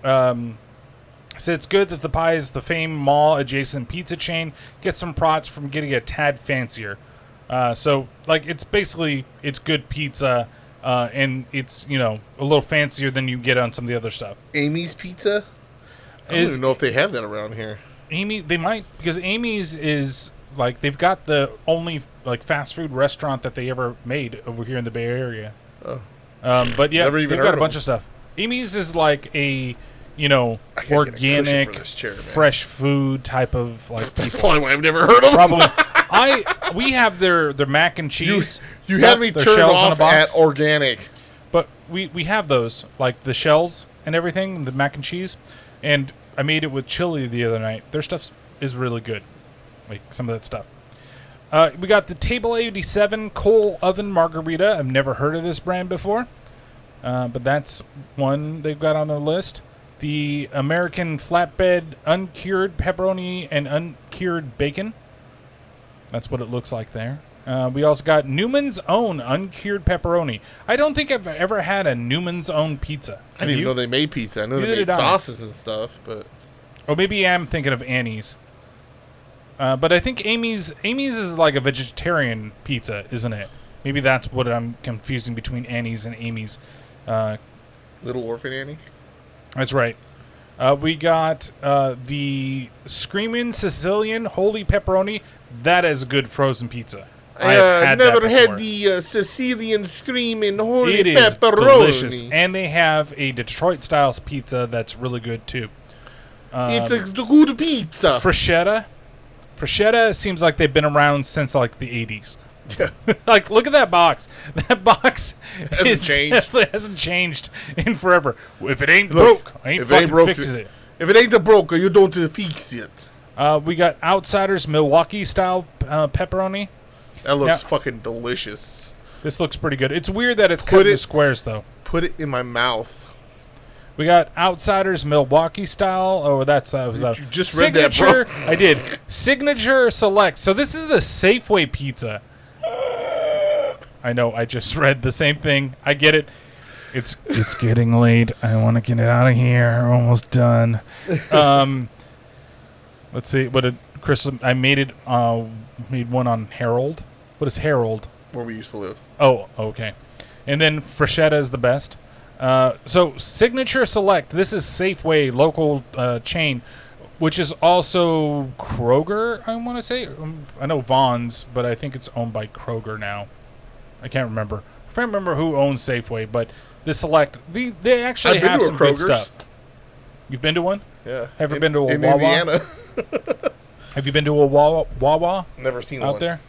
So it's good that the pie is the famed mall adjacent pizza chain. Get some props from getting a tad fancier. So like it's basically it's good pizza, and it's a little fancier than you get on some of the other stuff. Amy's Pizza. I don't even know if they have that around here. They might, because Amy's is like they've got the only like fast food restaurant that they ever made over here in the Bay Area. Oh. But yeah, Never even they've heard got a of bunch them. of stuff. Amy's is like a I gotta get a organic, cushion for this chair, man. fresh food type of like That's pizza. probably why I've never heard of them. Probably. We have their mac and cheese. You stuff, had me their turned shells in a off box. at organic. But we have those, like the shells and everything, the mac and cheese. And I made it with chili the other night. Their stuff is really good. Like some of that stuff. We got the Table 87 Coal Oven Margarita. I've never heard of this brand before. But that's one they've got on their list. The American Flatbed Uncured Pepperoni and Uncured Bacon. That's what it looks like there. We also got Newman's Own Uncured Pepperoni. I don't think I've ever had a Newman's Own pizza. I didn't even know they made pizza. I know Neither they made did I. sauces and stuff, but Or maybe I'm thinking of Annie's. But I think Amy's is like a vegetarian pizza, isn't it? Maybe that's what I'm confusing between Annie's and Amy's. Little Orphan Annie. That's right. We got the Screamin' Sicilian Holy Pepperoni. That is good frozen pizza. I have never that had before. the Sicilian Screaming Holy It is Pepperoni. delicious. And they have a Detroit-style pizza that's really good, too. It's a good pizza. Freshetta seems like they've been around since, like, the 80s. Yeah. Like, look at that box. That box changed. definitely hasn't changed in forever. If it ain't broke, I ain't fucking fixing it. If it ain't the broke, you don't fix it. We got Outsiders Milwaukee-style pepperoni. That looks Now- fucking delicious. This looks pretty good. It's weird that it's cut into squares, though. Put it in my mouth. We got Outsiders Milwaukee style. Oh, that's was that. You just read that, bro. Signature. I did. Signature Select. So this is the Safeway pizza. I know. I just read the same thing. I get it. It's getting late. I want to get it out of here. We're almost done. Let's see. What did Chris? I made it. Made one on Harold. What is Harold? Where we used to live. Oh, okay. And then Freshetta is the best. So Signature Select. This is Safeway local chain, which is also Kroger. I want to say. I know Vaughn's, but I think it's owned by Kroger now. I can't remember. I can't remember who owns Safeway, but the Select. They actually have some good stuff. You've been to one? Yeah. Have you been to a in Wawa? Indiana? Have you been to a Wawa Never seen out one. there?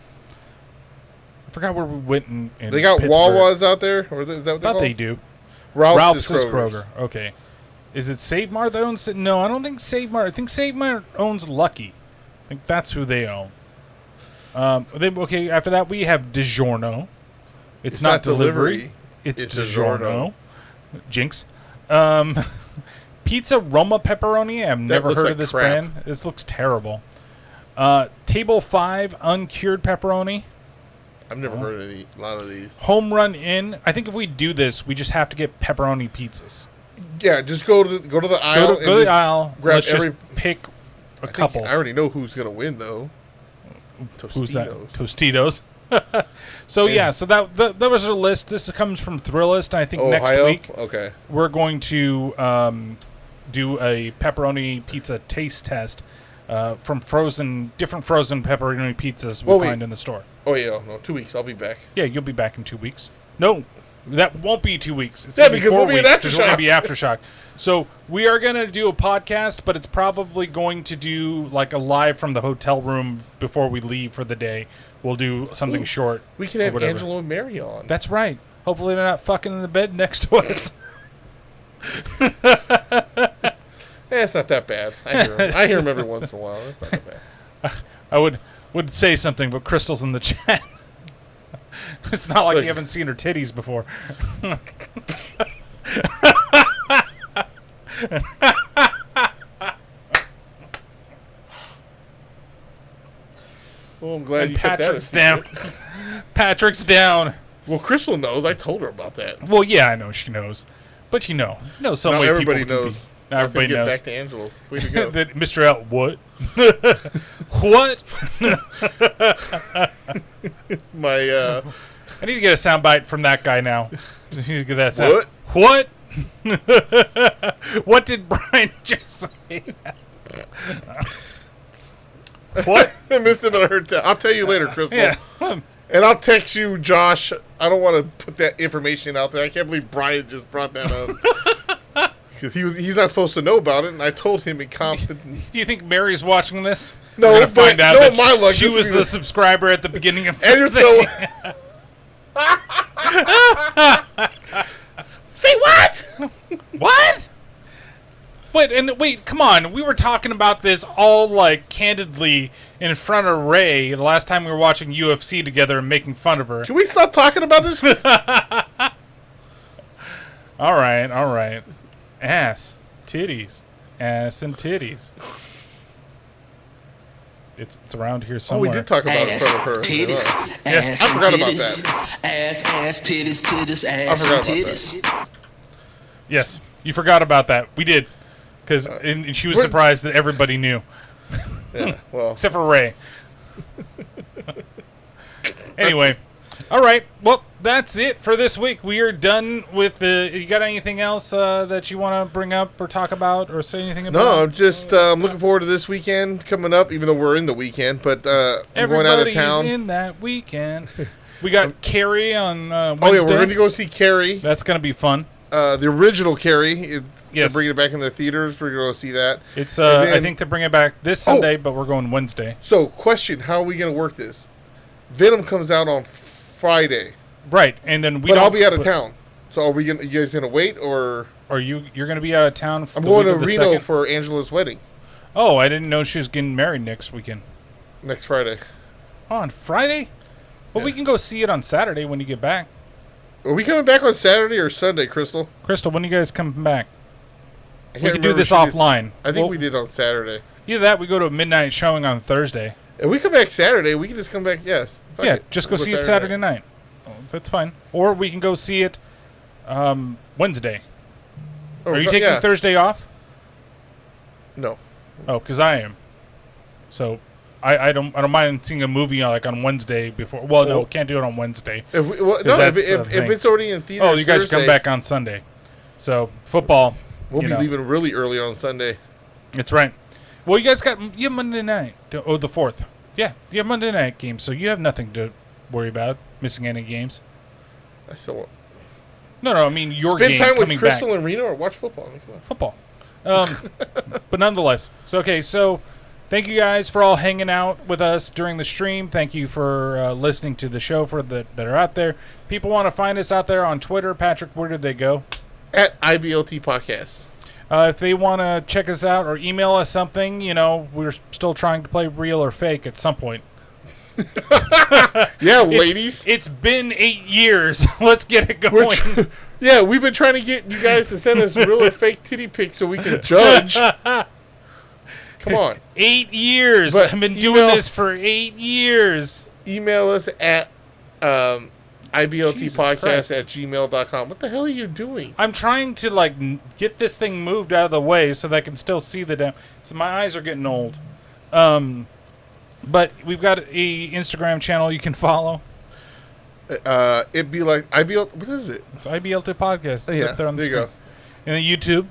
I forgot where we went in They got Pittsburgh. Wawas out there? Or is that what I they thought call they them? do. Ralph's is Kroger's. Kroger. Okay. Is it Save Mart that owns it? No, I don't think Save Mart. I think Save Mart owns Lucky. I think that's who they own. Okay, after that we have DiGiorno. It's not delivery. It's DiGiorno. Jinx. Pizza Roma Pepperoni. I've never looks heard like of this crap. brand. This looks terrible. Table 5 Uncured Pepperoni. I've never heard of a lot of these. Home Run Inn. I think if we do this, we just have to get pepperoni pizzas. Yeah, just go to the aisle. Go to the aisle. grab Let's every- just pick a I couple. think I already know who's gonna win though. Who's that? Tostitos. Tostitos. So yeah, so that was our list. This comes from Thrillist. I think next Ohio? week Okay. we're going to do a pepperoni pizza taste test from different frozen pepperoni pizzas we find in the store. Oh yeah, no, 2 weeks. I'll be back. Yeah, you'll be back in 2 weeks. No, that won't be 2 weeks. It's Yeah, gonna be because 4 we'll be in weeks because we're Aftershock. gonna be Aftershock. So we are gonna do a podcast, but it's probably going to do like a live from the hotel room before we leave for the day. We'll do something short. We can or have whatever. Angelo and Mary on. That's right. Hopefully they're not fucking in the bed next to us. It's not that bad. I hear him every once in a while. It's not that bad. I would say something, but Crystal's in the chat. It's not like you haven't seen her titties before. Well, I'm glad and you kept that Patrick's down. Patrick's down. Well, Crystal knows. I told her about that. Well, yeah, I know she knows, but some now way everybody people knows. Now everybody knows. Get back to Angelo. Way to go. That Mr. L. What? What? I need to get a soundbite from that guy now. I need to get that sound. What? What did Brian just say? What? I missed it, but I heard that. I'll tell you later, Crystal. Yeah. And I'll text you, Josh. I don't want to put that information out there. I can't believe Brian just brought that up. Because he's not supposed to know about it, and I told him in confidence. Do you think Mary's watching this? No, We're gonna find out that my luck. she was the subscriber at the beginning of and everything. Say what? What? Wait, come on. We were talking about this all, like, candidly in front of Ray the last time we were watching UFC together and making fun of her. Can we stop talking about this? All right. Ass, titties, ass and titties. It's around here Oh, somewhere. we did talk about it in front of her. Titties, Yes, I forgot about that. Ass, titties, I ass, forgot and about titties. that. Yes, you forgot about that. We did. Because and she was surprised that everybody knew. Yeah, well. Except for Ray. Anyway. All right. Well, that's it for this week. We are done with the... You got anything else that you want to bring up or talk about or say anything about? No, I'm just I'm looking forward to this weekend coming up, even though we're in the weekend. But I'm going out of town. Everybody's in that weekend. We got Carrie on Wednesday. Oh, yeah, we're going to go see Carrie. That's going to be fun. The original Carrie. Yes. They're bringing it back in the theaters. We're going to see that. It's then, I think they bring it back this Sunday, but we're going Wednesday. So, question, how are we going to work this? Venom comes out on Friday. Right, and then I'll be out of town. So are you guys going to wait, or... You're going to be out of town for I'm the going week to of the Reno 2nd? for Angela's wedding. Oh, I didn't know she was getting married next weekend. Next Friday. Oh, on Friday? Well, we can go see it on Saturday when you get back. Are we coming back on Saturday or Sunday, Crystal? Crystal, when are you guys coming back? I We can't can do remember. this offline. I think we did on Saturday. Either that, we go to a midnight showing on Thursday. If we come back Saturday, we can just come back, yes. Fuck Yeah, it. just go We'll see it Saturday night. Oh, that's fine. Or we can go see it Wednesday. Are you taking Thursday off? No. Oh, because I am. So I don't mind seeing a movie on Wednesday before. Well, no, can't do it on Wednesday. If it's already in theaters. Oh, you guys Thursday, come back on Sunday. So football. We'll be leaving really early on Sunday. That's right. Well, you have Monday night. Oh, the 4th. Yeah, you have Monday night games, so you have nothing to worry about missing any games. I still want. No, I mean your Spend game time with coming Crystal back. and Reno or watch football. I mean, come on. Football. But nonetheless. So thank you guys for all hanging out with us during the stream. Thank you for listening to the show that are out there. People want to find us out there on Twitter. Patrick, where did they go? At IBLT Podcast. If they want to check us out or email us something, we're still trying to play real or fake at some point. Yeah, ladies. It's been 8 years. Let's get it going. We've been trying to get you guys to send us real or fake titty pics so we can judge. Come on. 8 years. But I've been doing this for 8 years. Email us at ibltpodcast at gmail.com. What the hell are you doing? I'm trying to get this thing moved out of the way so that I can still see the so my eyes are getting old. But we've got a Instagram channel you can follow. It'd be like IBL. What is it? It's IBLT Podcast. It's up there on the there screen. And the YouTube.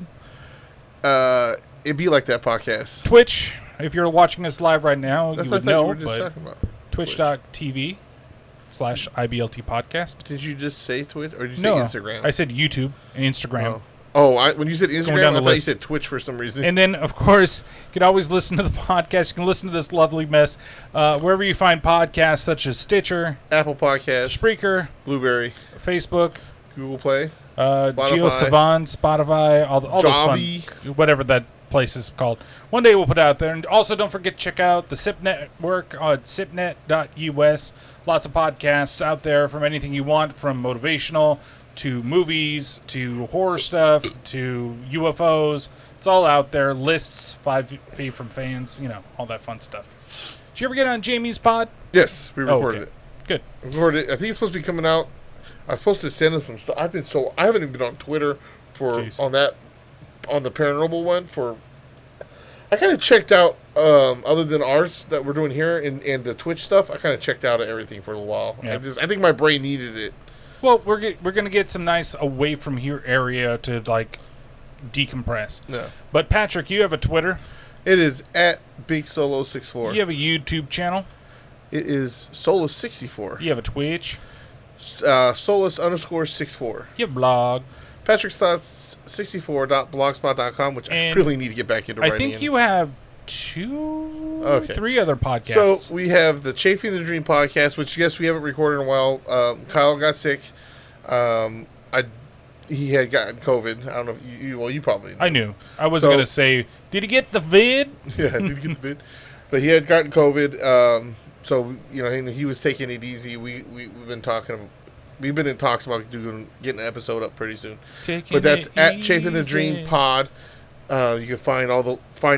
It'd be like that podcast. Twitch. If you're watching us live right now, That's you what would I thought know. you were just But talking about. Twitch.tv/IBLT Podcast. Did you just say Twitch or did you No, say Instagram? I said YouTube and Instagram. When you said Instagram, down I the thought you list. said Twitch for some reason. And then, of course, you can always listen to the podcast. You can listen to this lovely mess wherever you find podcasts such as Stitcher, Apple Podcasts, Spreaker, Blueberry, Facebook, Google Play, GeoSavan, Spotify, all those fun, whatever that place is called. One day we'll put it out there. And also don't forget to check out the SIP network at sipnet.us. Lots of podcasts out there from anything you want, from motivational to movies to horror stuff to UFOs. It's all out there. Lists, 5 feet from fans, all that fun stuff. Did you ever get on Jamie's pod? Yes, we recorded it. Good. Recorded it. I think it's supposed to be coming out. I was supposed to send us some stuff. I haven't even been on Twitter on the paranormal one for. I kind of checked out, other than ours that we're doing here and the Twitch stuff. I kind of checked out of everything for a little while. Yeah. I think my brain needed it. Well, we're gonna get some nice away from here area to decompress. Yeah. But Patrick, you have a Twitter. It is at Big Solo 64. You have a YouTube channel. It is Solus 64. You have a Twitch. Solus_64. You have a blog. PatrickSthoughts64.blogspot.com, which I really need to get back into writing. I think you have 3 other podcasts. So we have the Chafing the Dream podcast, which yes, we haven't recorded in a while. Kyle got sick. He had gotten COVID. I don't know if you probably knew. I knew. I was going to say, did he get the vid? Yeah, did he get the vid? But he had gotten COVID. So, he was taking it easy. We've been talking. We've been in talks about getting an episode up pretty soon. But that's at Chafing the Dream Pod. You can find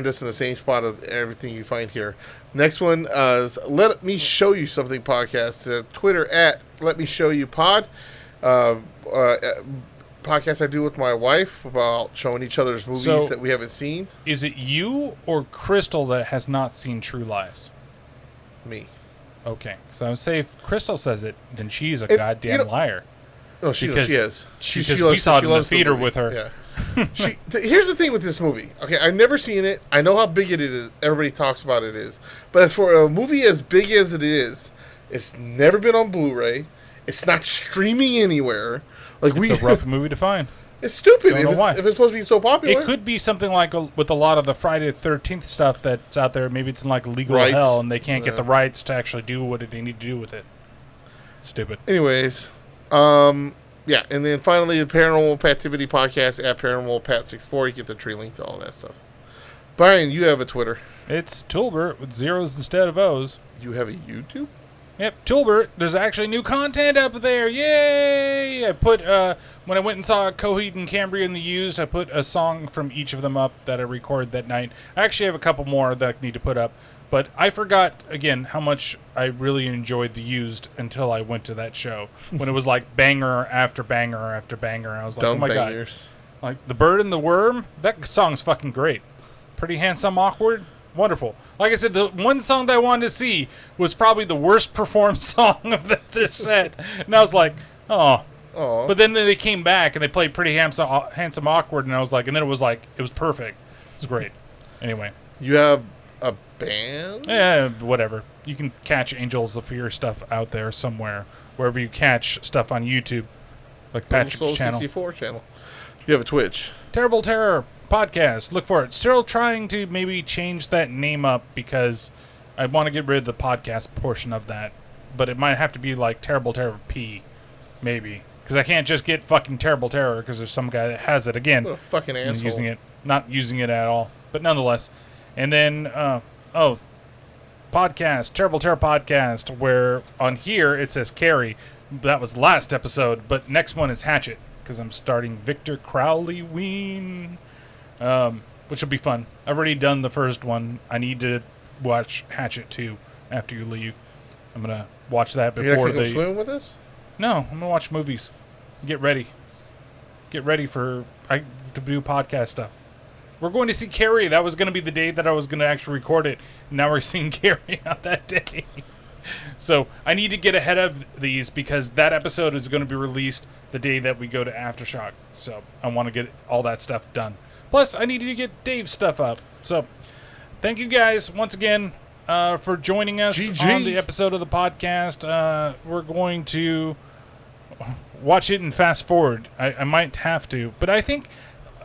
us in the same spot as everything you find here. Next one is Let Me Show You Something podcast. Twitter at Let Me Show You Pod. Podcast I do with my wife about showing each other's movies that we haven't seen. Is it you or Crystal that has not seen True Lies? Me. Okay, so I would say if Crystal says it, then she's a goddamn liar. Oh, she is. We saw it in the theater with her. Yeah. Here's the thing with this movie. Okay, I've never seen it. I know how big it is. Everybody talks about it is. But as for a movie as big as it is, it's never been on Blu-ray. It's not streaming anywhere. It's a rough movie to find. It's stupid if it's supposed to be so popular. It could be something like with a lot of the Friday the 13th stuff that's out there. Maybe it's in legal hell and they can't get the rights to actually do what they need to do with it. Stupid. Anyways, and then finally the Paranormal Pativity podcast at Paranormal Pat64. You get the tree link to all that stuff. Brian, you have a Twitter. It's Toolbert with zeros instead of O's. You have a YouTube? Yep, Toolbert. There's actually new content up there. Yay! I put, when I went and saw Coheed and Cambria in the Used, I put a song from each of them up that I recorded that night. I actually have a couple more that I need to put up. But I forgot, again, how much I really enjoyed the Used until I went to that show. When it was banger after banger after banger. And I was like, oh my God. The Bird and the Worm? That song's fucking great. Pretty Handsome Awkward? Wonderful. Like I said, the one song that I wanted to see was probably the worst performed song of their set. And I was like, oh. But then they came back and they played Pretty Handsome Awkward, and I was like, and then it was perfect. It was great. Anyway. You have a band? Yeah, whatever. You can catch Angels of Fear stuff out there somewhere, wherever you catch stuff on YouTube, like Patrick's channel. 64 channel. You have a Twitch. Terrible Terror podcast. Look for it. Still trying to maybe change that name up because I want to get rid of the podcast portion of that. But it might have to be Terrible Terror P, maybe. Because I can't just get fucking Terrible Terror because there's some guy that has it again. What a fucking asshole. Not using it at all. But nonetheless. And then, podcast, Terrible Terror podcast, where on here it says Carrie. That was last episode, but next one is Hatchet because I'm starting Victor Crowley Ween. Which will be fun. I've already done the first one. I need to watch Hatchet 2 after you leave. I'm going to watch that before You're not going to swim with us? No, I'm going to watch movies. Get ready. Get ready to do podcast stuff. We're going to see Carrie. That was going to be the day that I was going to actually record it. Now we're seeing Carrie on that day. So I need to get ahead of these because that episode is going to be released the day that we go to Aftershock. So I want to get all that stuff done. Plus, I needed to get Dave's stuff up. So, thank you guys once again for joining us on the episode of the podcast. We're going to watch it and fast forward. I might have to. But I think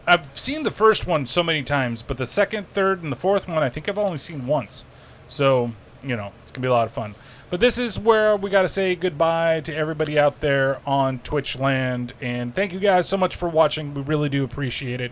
I've seen the first one so many times. But the second, third, and the fourth one, I think I've only seen once. So, you know, it's going to be a lot of fun. But this is where we got to say goodbye to everybody out there on Twitch land. And thank you guys so much for watching. We really do appreciate it.